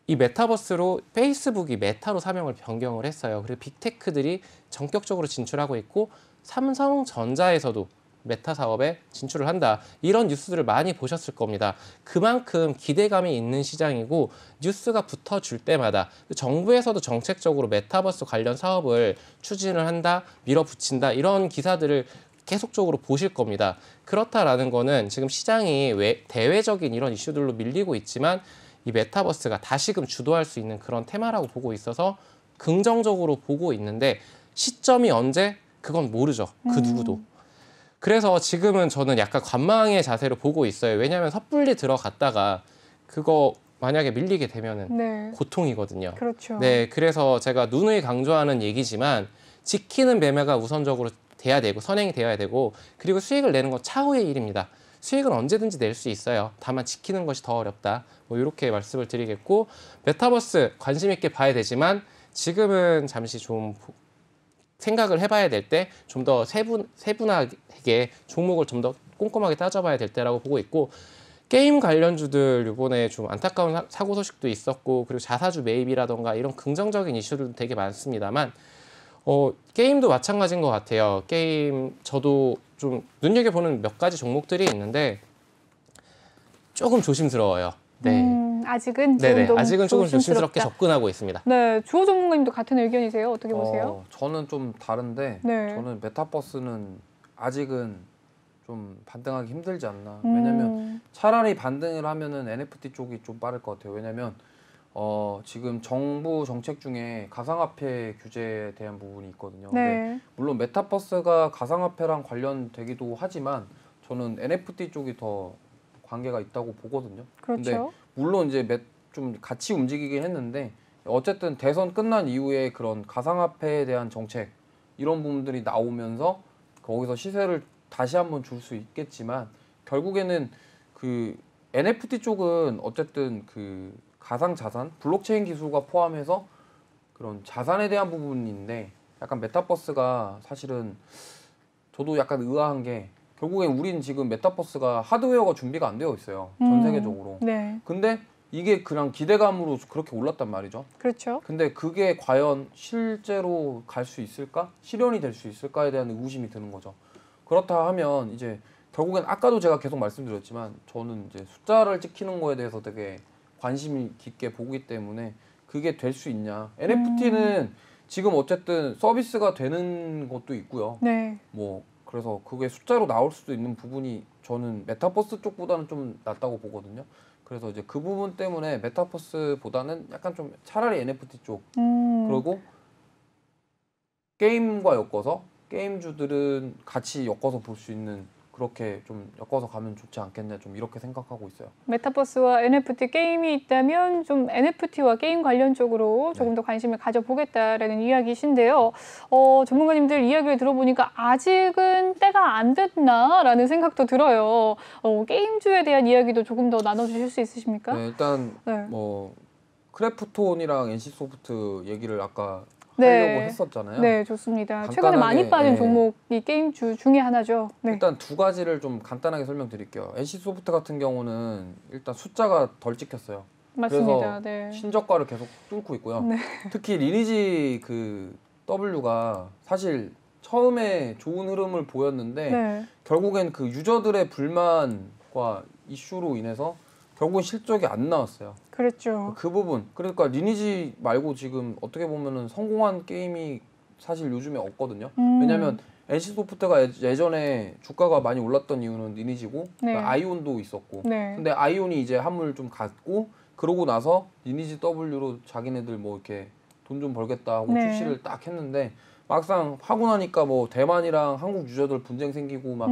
이 메타버스로 페이스북이 메타로 사명을 변경을 했어요. 그리고 빅테크들이 전격적으로 진출하고 있고 삼성전자에서도 메타 사업에 진출을 한다. 이런 뉴스들을 많이 보셨을 겁니다. 그만큼 기대감이 있는 시장이고 뉴스가 붙어줄 때마다 정부에서도 정책적으로 메타버스 관련 사업을 추진을 한다, 밀어붙인다 이런 기사들을 계속적으로 보실 겁니다. 그렇다라는 거는 지금 시장이 대외적인 이런 이슈들로 밀리고 있지만 이 메타버스가 다시금 주도할 수 있는 그런 테마라고 보고 있어서 긍정적으로 보고 있는데 시점이 언제? 그건 모르죠. 그 누구도. 그래서 지금은 저는 약간 관망의 자세로 보고 있어요. 왜냐하면 섣불리 들어갔다가 그거 만약에 밀리게 되면은 네. 고통이거든요. 그렇죠. 네, 그래서 제가 누누이 강조하는 얘기지만 지키는 매매가 우선적으로 돼야 되고 선행이 되어야 되고 그리고 수익을 내는 건 차후의 일입니다. 수익은 언제든지 낼 수 있어요. 다만 지키는 것이 더 어렵다. 뭐 이렇게 말씀을 드리겠고 메타버스 관심 있게 봐야 되지만 지금은 잠시 좀 생각을 해봐야 될 때 좀 더 세분하게 종목을 좀 더 꼼꼼하게 따져봐야 될 때라고 보고 있고 게임 관련주들 이번에 좀 안타까운 사고 소식도 있었고 그리고 자사주 매입이라던가 이런 긍정적인 이슈들도 되게 많습니다만 게임도 마찬가지인 것 같아요. 게임 저도 좀 눈여겨보는 몇 가지 종목들이 있는데 조금 조심스러워요. 네. 아직은 네네. 좀 아직은 조금 조심스럽게 조심스럽다. 접근하고 있습니다. 네, 주호 전문가님도 같은 의견이세요? 어떻게 보세요? 저는 좀 다른데 네. 저는 메타버스는 아직은 좀 반등하기 힘들지 않나. 왜냐면 차라리 반등을 하면은 NFT 쪽이 좀 빠를 것 같아요. 왜냐면 지금 정부 정책 중에 가상화폐 규제에 대한 부분이 있거든요. 네. 근데 물론 메타버스가 가상화폐랑 관련되기도 하지만 저는 NFT 쪽이 더 관계가 있다고 보거든요. 근데 그렇죠. 물론 이제 좀 같이 움직이긴 했는데 어쨌든 대선 끝난 이후에 그런 가상화폐에 대한 정책 이런 부분들이 나오면서 거기서 시세를 다시 한번 줄 수 있겠지만 결국에는 그 NFT 쪽은 어쨌든 그 가상 자산, 블록체인 기술과 포함해서 그런 자산에 대한 부분인데 약간 메타버스가 사실은 저도 약간 의아한 게 결국엔 우린 지금 메타버스가 하드웨어가 준비가 안 되어 있어요. 전 세계적으로. 네. 근데 이게 그냥 기대감으로 그렇게 올랐단 말이죠. 그렇죠. 근데 그게 과연 실제로 갈 수 있을까? 실현이 될 수 있을까에 대한 의구심이 드는 거죠. 그렇다 하면 이제 결국엔 아까도 제가 계속 말씀드렸지만 저는 이제 숫자를 찍히는 거에 대해서 되게 관심이 깊게 보기 때문에 그게 될 수 있냐. NFT는 지금 어쨌든 서비스가 되는 것도 있고요. 네. 뭐 그래서 그게 숫자로 나올 수도 있는 부분이 저는 메타버스 쪽보다는 좀 낫다고 보거든요. 그래서 이제 그 부분 때문에 메타버스보다는 약간 좀 차라리 NFT 쪽 그리고 게임과 엮어서 게임주들은 같이 엮어서 볼 수 있는 그렇게 좀 엮어서 가면 좋지 않겠냐 좀 이렇게 생각하고 있어요. 메타버스와 NFT 게임이 있다면 좀 NFT와 게임 관련 쪽으로 조금 더 관심을 가져보겠다라는 이야기신데요. 전문가님들 이야기를 들어보니까 아직은 때가 안 됐나라는 생각도 들어요. 게임주에 대한 이야기도 조금 더 나눠주실 수 있으십니까? 네, 일단 네. 뭐 크래프톤이랑 NC소프트 얘기를 아까 네. 하려고 했었잖아요. 네, 좋습니다. 최근에 간단하게, 많이 빠진 예. 종목이 게임주 중에 하나죠. 네. 일단 두 가지를 좀 간단하게 설명드릴게요. NC소프트 같은 경우는 일단 숫자가 덜 찍혔어요. 맞습니다. 그래서 네. 신저가를 계속 뚫고 있고요. 네. 특히 리니지 그 W가 사실 처음에 좋은 흐름을 보였는데 네. 결국엔 그 유저들의 불만과 이슈로 인해서 결국은 실적이 안 나왔어요. 그랬죠. 그 부분. 그러니까 리니지 말고 지금 어떻게 보면은 성공한 게임이 사실 요즘에 없거든요. 왜냐면 NC소프트가 예전에 주가가 많이 올랐던 이유는 리니지고 네. 아이온도 있었고. 네. 근데 아이온이 이제 한물 좀 갔고 그러고 나서 리니지 W로 자기네들 뭐 이렇게 돈 좀 벌겠다 하고 네. 출시를 딱 했는데 막상 하고 나니까 뭐 대만이랑 한국 유저들 분쟁 생기고 막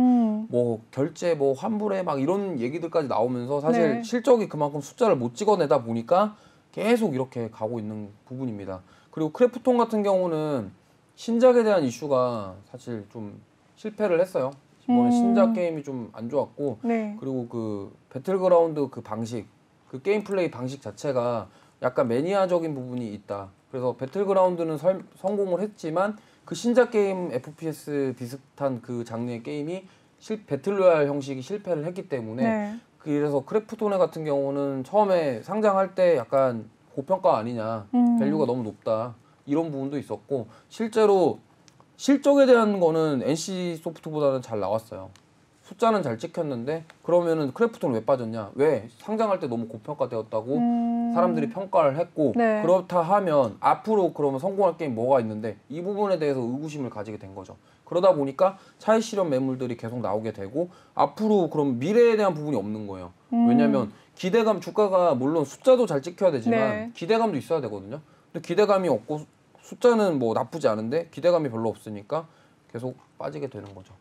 뭐 결제 뭐 환불해 막 이런 얘기들까지 나오면서 사실 네. 실적이 그만큼 숫자를 못 찍어내다 보니까 계속 이렇게 가고 있는 부분입니다. 그리고 크래프톤 같은 경우는 신작에 대한 이슈가 사실 좀 실패를 했어요. 이번에 신작 게임이 좀 안 좋았고 네. 그리고 그 배틀그라운드 그 방식 그 게임 플레이 방식 자체가 약간 매니아적인 부분이 있다. 그래서 배틀그라운드는 성공을 했지만 그 신작 게임 FPS 비슷한 그 장르의 게임이 배틀로얄 형식이 실패를 했기 때문에 네. 그래서 크래프톤 같은 경우는 처음에 상장할 때 약간 고평가 아니냐, 밸류가 너무 높다 이런 부분도 있었고 실제로 실적에 대한 거는 NC소프트보다는 잘 나왔어요. 숫자는 잘 찍혔는데 그러면은 크래프톤은 왜 빠졌냐? 왜 상장할 때 너무 고평가되었다고 사람들이 평가를 했고 네. 그렇다 하면 앞으로 그러면 성공할 게임 뭐가 있는데 이 부분에 대해서 의구심을 가지게 된 거죠. 그러다 보니까 차익 실현 매물들이 계속 나오게 되고 앞으로 그럼 미래에 대한 부분이 없는 거예요. 왜냐하면 기대감 주가가 물론 숫자도 잘 찍혀야 되지만 네. 기대감도 있어야 되거든요. 근데 기대감이 없고 숫자는 뭐 나쁘지 않은데 기대감이 별로 없으니까 계속 빠지게 되는 거죠.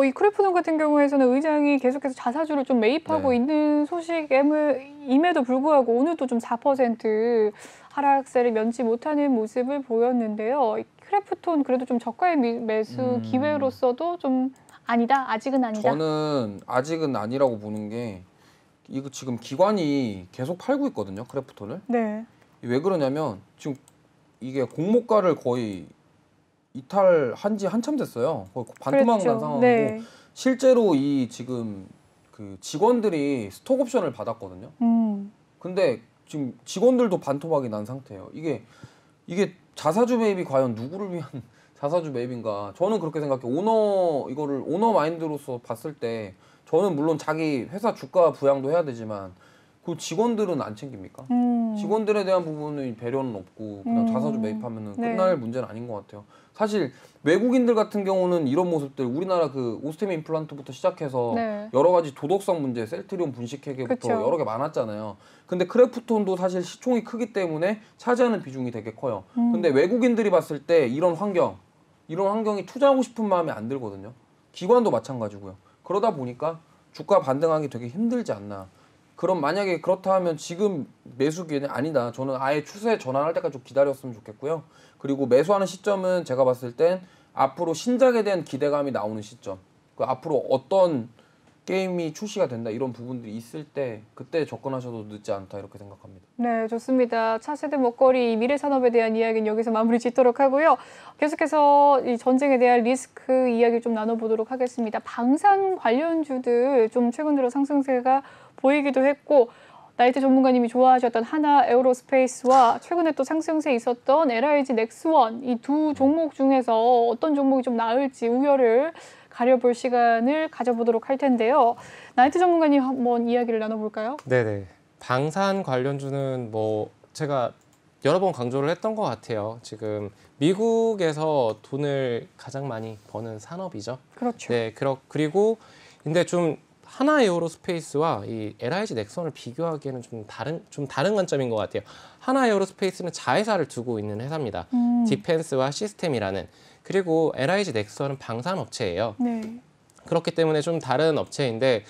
이 크래프톤 같은 경우에서는 의장이 계속해서 자사주를 좀 매입하고 네. 있는 소식임에도 불구하고 오늘도 좀 4% 하락세를 면치 못하는 모습을 보였는데요. 이 크래프톤 그래도 좀 저가의 매수 기회로서도 좀 아니다, 아직은 아니다. 저는 아직은 아니라고 보는 게 이거 지금 기관이 계속 팔고 있거든요. 크래프톤을. 네. 왜 그러냐면 지금 이게 공모가를 거의 이탈한 지 한참 됐어요. 거의 반토막 난 상황이고 네. 실제로 이 지금 그 직원들이 스톡 옵션을 받았거든요. 근데 지금 직원들도 반토막이 난 상태예요. 이게 자사주 매입이 과연 누구를 위한 자사주 매입인가? 저는 그렇게 생각해요. 이거를 오너 마인드로서 봤을 때 저는 물론 자기 회사 주가 부양도 해야 되지만 그 직원들은 안 챙깁니까? 직원들에 대한 부분은 배려는 없고 그냥 자사주 매입하면은 네. 끝날 문제는 아닌 것 같아요. 사실 외국인들 같은 경우는 이런 모습들 우리나라 그 오스테미 임플란트부터 시작해서 네. 여러 가지 도덕성 문제, 셀트리온 분식회계부터 그쵸. 여러 개 많았잖아요. 근데 크래프톤도 사실 시총이 크기 때문에 차지하는 비중이 되게 커요. 근데 외국인들이 봤을 때 이런 환경이 투자하고 싶은 마음이 안 들거든요. 기관도 마찬가지고요. 그러다 보니까 주가 반등하기 되게 힘들지 않나. 그럼 만약에 그렇다 하면 지금 매수 기회는 아니다. 저는 아예 추세 전환할 때까지 좀 기다렸으면 좋겠고요. 그리고 매수하는 시점은 제가 봤을 땐 앞으로 신작에 대한 기대감이 나오는 시점. 그 앞으로 어떤 게임이 출시가 된다 이런 부분들이 있을 때 그때 접근하셔도 늦지 않다 이렇게 생각합니다. 네, 좋습니다. 차세대 먹거리 미래 산업에 대한 이야기는 여기서 마무리 짓도록 하고요. 계속해서 이 전쟁에 대한 리스크 이야기 좀 나눠보도록 하겠습니다. 방산 관련주들 좀 최근 들어 상승세가 보이기도 했고 나이트 전문가님이 좋아하셨던 하나 에어로스페이스와 최근에 또 상승세 있었던 LIG 넥스원 이 두 종목 중에서 어떤 종목이 좀 나을지 우열을 가려볼 시간을 가져보도록 할 텐데요. 나이트 전문가님 한번 이야기를 나눠볼까요? 네네. 방산 관련주는 뭐 제가 여러 번 강조를 했던 것 같아요. 지금 미국에서 돈을 가장 많이 버는 산업이죠. 그렇죠. 네, 그리고 근데 좀 하나 에어로스페이스와 이 LIG 넥슨을 비교하기에는 좀 다른 관점인 것 같아요. 하나 에어로스페이스는 자회사를 두고 있는 회사입니다. 디펜스와 시스템이라는. 그리고 LIG 넥슨은 방산 업체예요. 네. 그렇기 때문에 좀 다른 업체인데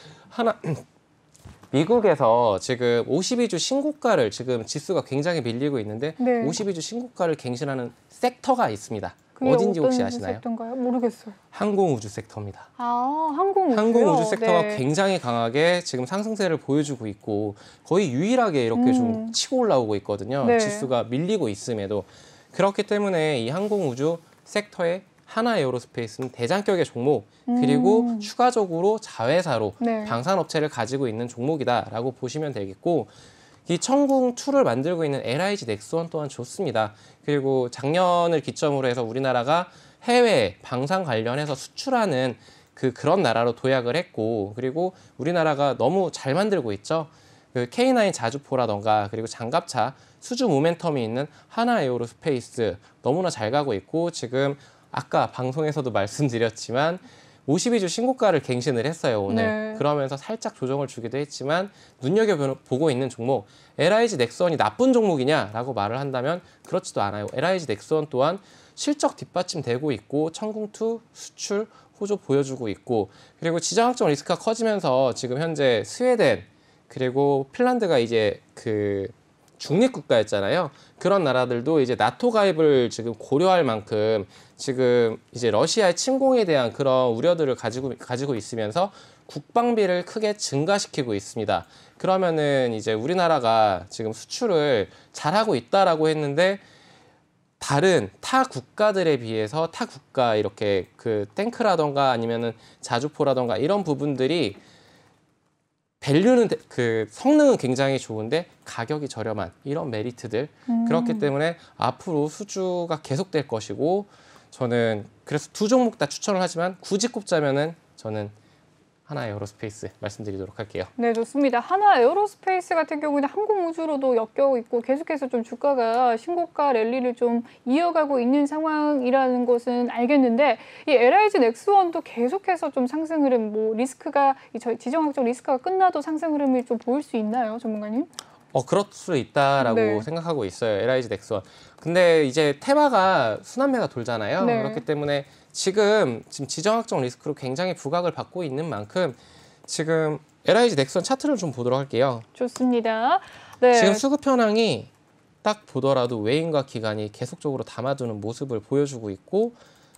미국에서 지금 52주 신고가를 지금 지수가 굉장히 밀리고 있는데 네. 52주 신고가를 갱신하는 섹터가 있습니다. 그게 어딘지 혹시 어떤 아시나요? 섹터인가요? 모르겠어요. 항공우주 섹터입니다. 아, 항공우주요? 항공우주 섹터가 네. 굉장히 강하게 지금 상승세를 보여주고 있고 거의 유일하게 이렇게 좀 치고 올라오고 있거든요. 네. 지수가 밀리고 있음에도. 그렇기 때문에 이 항공우주 섹터의 하나 에어로스페이스는 대장격의 종목 그리고 추가적으로 자회사로 네. 방산업체를 가지고 있는 종목이다라고 보시면 되겠고 이 천궁2를 만들고 있는 LIG 넥스원 또한 좋습니다. 그리고 작년을 기점으로 해서 우리나라가 해외 방산 관련해서 수출하는 그런 나라로 도약을 했고 그리고 우리나라가 너무 잘 만들고 있죠. 그 K9 자주포라던가 그리고 장갑차 수주 모멘텀이 있는 하나 에어로스페이스 너무나 잘 가고 있고 지금 아까 방송에서도 말씀드렸지만 52주 신고가를 갱신을 했어요, 오늘. 네. 그러면서 살짝 조정을 주기도 했지만 눈여겨보고 있는 종목, LIG 넥슨이 나쁜 종목이냐라고 말을 한다면 그렇지도 않아요. LIG 넥슨 또한 실적 뒷받침되고 있고 천궁2 수출 호조 보여주고 있고 그리고 지정학적 리스크가 커지면서 지금 현재 스웨덴 그리고 핀란드가 이제 중립국가였잖아요. 그런 나라들도 이제 나토 가입을 지금 고려할 만큼 지금 이제 러시아의 침공에 대한 그런 우려들을 가지고 있으면서 국방비를 크게 증가시키고 있습니다. 그러면은 이제 우리나라가 지금 수출을 잘하고 있다라고 했는데 다른 타 국가들에 비해서 타 국가 이렇게 탱크라던가 아니면은 자주포라던가 이런 부분들이 밸류는 성능은 굉장히 좋은데 가격이 저렴한 이런 메리트들 그렇기 때문에 앞으로 수주가 계속될 것이고 저는 그래서 두 종목 다 추천을 하지만 굳이 꼽자면은 저는 하나 에어로스페이스 말씀드리도록 할게요. 네, 좋습니다. 하나 에어로스페이스 같은 경우는 항공우주로도 엮여 있고 계속해서 좀 주가가 신고가 랠리를 좀 이어가고 있는 상황이라는 것은 알겠는데 이 LIG 넥스원도 계속해서 좀 상승 흐름, 뭐 리스크가 지정학적 리스크가 끝나도 상승 흐름이 좀 보일 수 있나요, 전문가님? 그럴 수 있다라고 네. 생각하고 있어요. LIG 넥슨. 근데 이제 테마가 순환매가 돌잖아요. 네. 그렇기 때문에 지금 지정학적 리스크로 굉장히 부각을 받고 있는 만큼 지금 LIG 넥슨 차트를 좀 보도록 할게요. 좋습니다. 네. 지금 수급 현황이 딱 보더라도 외인과 기관이 계속적으로 담아두는 모습을 보여주고 있고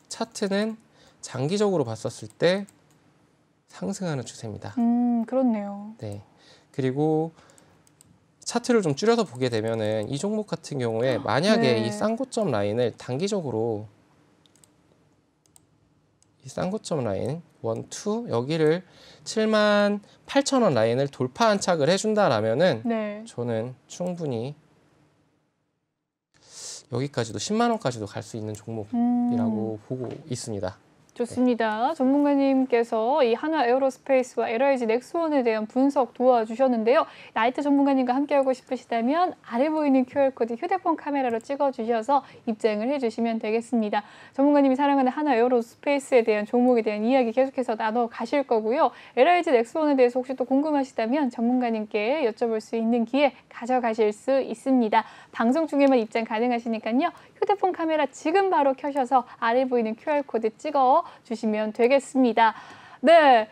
차트는 장기적으로 봤었을 때 상승하는 추세입니다. 그렇네요. 네. 그리고 차트를 좀 줄여서 보게 되면은 이 종목 같은 경우에 만약에 네. 이 쌍고점 라인을 단기적으로 이 쌍고점 라인 1, 2 여기를 78,000원 라인을 돌파 안착을 해준다라면은 네. 저는 충분히 여기까지도 10만 원까지도 갈 수 있는 종목이라고 보고 있습니다. 좋습니다. 전문가님께서 이 하나 에어로스페이스와 LIG 넥스원에 대한 분석 도와주셨는데요. 나이트 전문가님과 함께하고 싶으시다면 아래 보이는 QR코드 휴대폰 카메라로 찍어주셔서 입장을 해주시면 되겠습니다. 전문가님이 사랑하는 하나 에어로스페이스에 대한 종목에 대한 이야기 계속해서 나눠 가실 거고요. LIG 넥스원에 대해서 혹시 또 궁금하시다면 전문가님께 여쭤볼 수 있는 기회 가져가실 수 있습니다. 방송 중에만 입장 가능하시니까요. 휴대폰 카메라 지금 바로 켜셔서 아래 보이는 QR코드 찍어 주시면 되겠습니다. 네,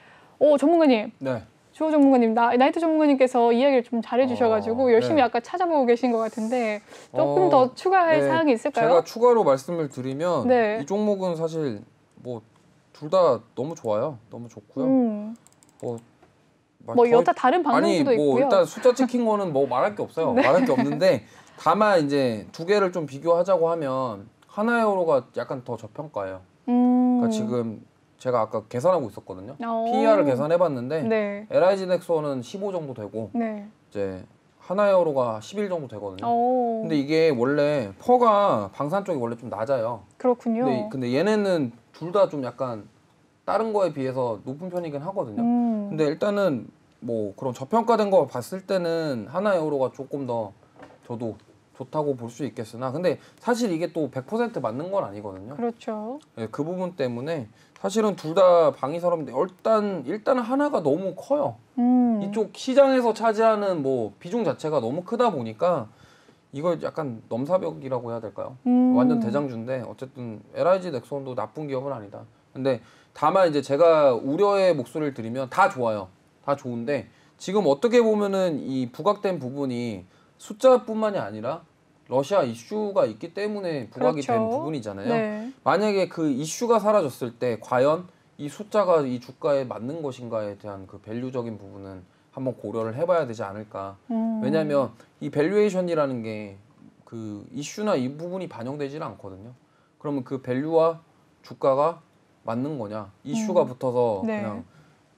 전문가님. 네. 주호 전문가님, 나이트 전문가님께서 이야기를 좀 잘해주셔가지고 열심히 네. 아까 찾아보고 계신 것 같은데 조금 더 추가할 네, 사항이 있을까요? 제가 추가로 말씀을 드리면 네. 이 종목은 사실 뭐 둘 다 너무 좋아요. 너무 좋고요. 뭐 여타 다른 방송도 뭐 있고요. 일단 숫자 찍힌 거는 뭐 말할 게 없어요. 네. 말할 게 없는데 다만 이제 두 개를 좀 비교하자고 하면 하나에어로가 약간 더 저평가예요. 그러니까 지금 제가 아까 계산하고 있었거든요. PER을 계산해봤는데 네. LIG 넥슨은 15 정도 되고 네. 이제 하나에어로가 10일 정도 되거든요. 오, 근데 이게 원래 퍼가 방산 쪽이 원래 좀 낮아요. 그렇군요. 근데 얘네는 둘 다 좀 약간 다른 거에 비해서 높은 편이긴 하거든요. 근데 일단은 뭐 그런 저평가된 거 봤을 때는 하나에어로가 조금 더 저도 좋다고 볼 수 있겠으나 근데 사실 이게 또 100% 맞는 건 아니거든요. 그렇죠. 네, 그 부분 때문에 사실은 둘 다 방위 산업인데 일단 하나가 너무 커요. 이쪽 시장에서 차지하는 뭐 비중 자체가 너무 크다 보니까 이걸 약간 넘사벽이라고 해야 될까요? 완전 대장주인데 어쨌든 LIG 넥슨도 나쁜 기업은 아니다. 근데 다만 이제 제가 우려의 목소리를 드리면 다 좋아요. 다 좋은데 지금 어떻게 보면은 이 부각된 부분이 숫자뿐만이 아니라 러시아 이슈가 있기 때문에 부각이 그렇죠. 된 부분이잖아요. 네. 만약에 그 이슈가 사라졌을 때 과연 이 숫자가 이 주가에 맞는 것인가에 대한 그 밸류적인 부분은 한번 고려를 해봐야 되지 않을까. 왜냐하면 이 밸류에이션이라는 게 그 이슈나 이 부분이 반영되지는 않거든요. 그러면 그 밸류와 주가가 맞는 거냐, 이슈가 붙어서 네. 그냥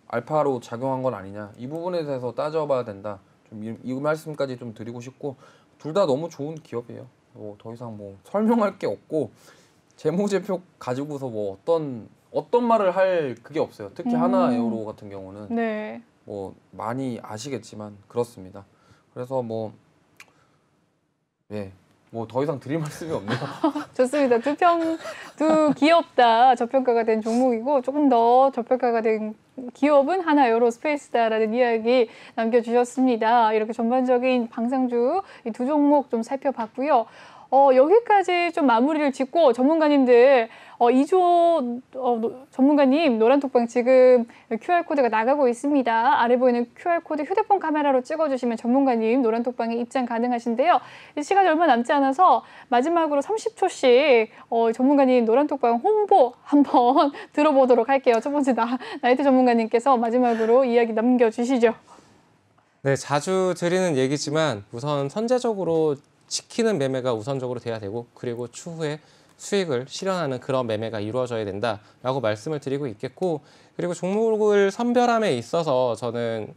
알파로 작용한 건 아니냐, 이 부분에 대해서 따져봐야 된다. 좀 이 말씀까지 좀 드리고 싶고 둘 다 너무 좋은 기업이에요. 뭐 더 이상 뭐 설명할 게 없고 재무제표 가지고서 뭐 어떤 말을 할 그게 없어요. 특히 하나에어로 같은 경우는 네. 뭐 많이 아시겠지만 그렇습니다. 그래서 뭐 예, 뭐 더 이상 드릴 말씀이 없네요. 좋습니다. 두 기업 다 저평가가 된 종목이고 조금 더 저평가가 된 기업은 하나에어로스페이스다라는 이야기 남겨주셨습니다. 이렇게 전반적인 방상주 이 두 종목 좀 살펴봤고요. 여기까지 좀 마무리를 짓고 전문가님들 이조 전문가님 노란톡방 지금 QR코드가 나가고 있습니다. 아래 보이는 QR코드 휴대폰 카메라로 찍어주시면 전문가님 노란톡방에 입장 가능하신데요. 시간이 얼마 남지 않아서 마지막으로 30초씩 전문가님 노란톡방 홍보 한번 들어보도록 할게요. 첫 번째 나이트 전문가님께서 마지막으로 이야기 남겨주시죠. 네, 자주 드리는 얘기지만 우선 선제적으로 지키는 매매가 우선적으로 돼야 되고 그리고 추후에 수익을 실현하는 그런 매매가 이루어져야 된다라고 말씀을 드리고 있겠고 그리고 종목을 선별함에 있어서 저는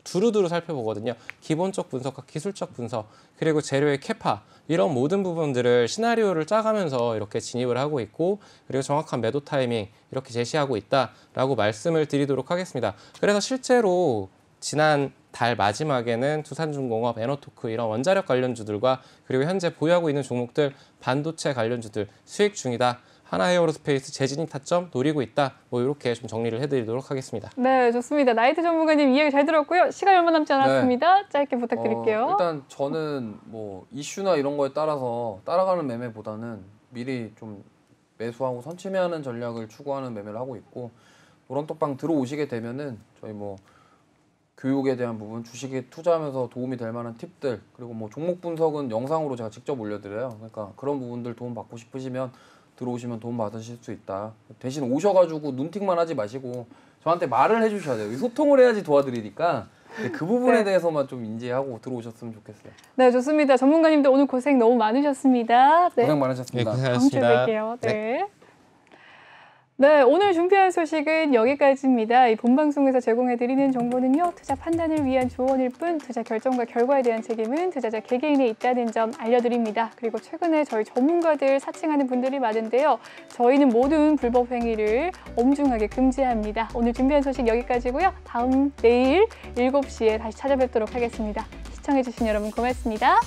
두루두루 살펴보거든요. 기본적 분석과 기술적 분석 그리고 재료의 캐파 이런 모든 부분들을 시나리오를 짜가면서 이렇게 진입을 하고 있고 그리고 정확한 매도 타이밍 이렇게 제시하고 있다라고 말씀을 드리도록 하겠습니다. 그래서 실제로 지난 달 마지막에는 두산중공업, 에너토크 이런 원자력 관련주들과 그리고 현재 보유하고 있는 종목들 반도체 관련주들 수익 중이다. 하나에어로스페이스 재진입 타점 노리고 있다. 뭐 이렇게 좀 정리를 해드리도록 하겠습니다. 네, 좋습니다. 나이트 전문가님 이야기 잘 들었고요. 시간이 얼마 남지 않았습니다. 네. 짧게 부탁드릴게요. 일단 저는 뭐 이슈나 이런 거에 따라서 따라가는 매매보다는 미리 좀 매수하고 선침해하는 전략을 추구하는 매매를 하고 있고 노란톡방 들어오시게 되면은 저희 뭐 교육에 대한 부분, 주식에 투자하면서 도움이 될 만한 팁들 그리고 뭐 종목 분석은 영상으로 제가 직접 올려드려요. 그러니까 그런 부분들 도움 받고 싶으시면 들어오시면 도움 받으실 수 있다. 대신 오셔가지고 눈팅만 하지 마시고 저한테 말을 해주셔야 돼요. 소통을 해야지 도와드리니까 그 부분에 네. 대해서만 좀 인지하고 들어오셨으면 좋겠어요. 네, 좋습니다. 전문가님들 오늘 고생 너무 많으셨습니다. 네. 고생 많으셨습니다. 네, 다음 주에 고생하셨습니다. 뵐게요. 네. 네, 오늘 준비한 소식은 여기까지입니다. 이 본방송에서 제공해드리는 정보는요, 투자 판단을 위한 조언일 뿐 투자 결정과 결과에 대한 책임은 투자자 개개인에 있다는 점 알려드립니다. 그리고 최근에 저희 전문가들 사칭하는 분들이 많은데요. 저희는 모든 불법 행위를 엄중하게 금지합니다. 오늘 준비한 소식 여기까지고요. 내일 7시에 다시 찾아뵙도록 하겠습니다. 시청해주신 여러분 고맙습니다.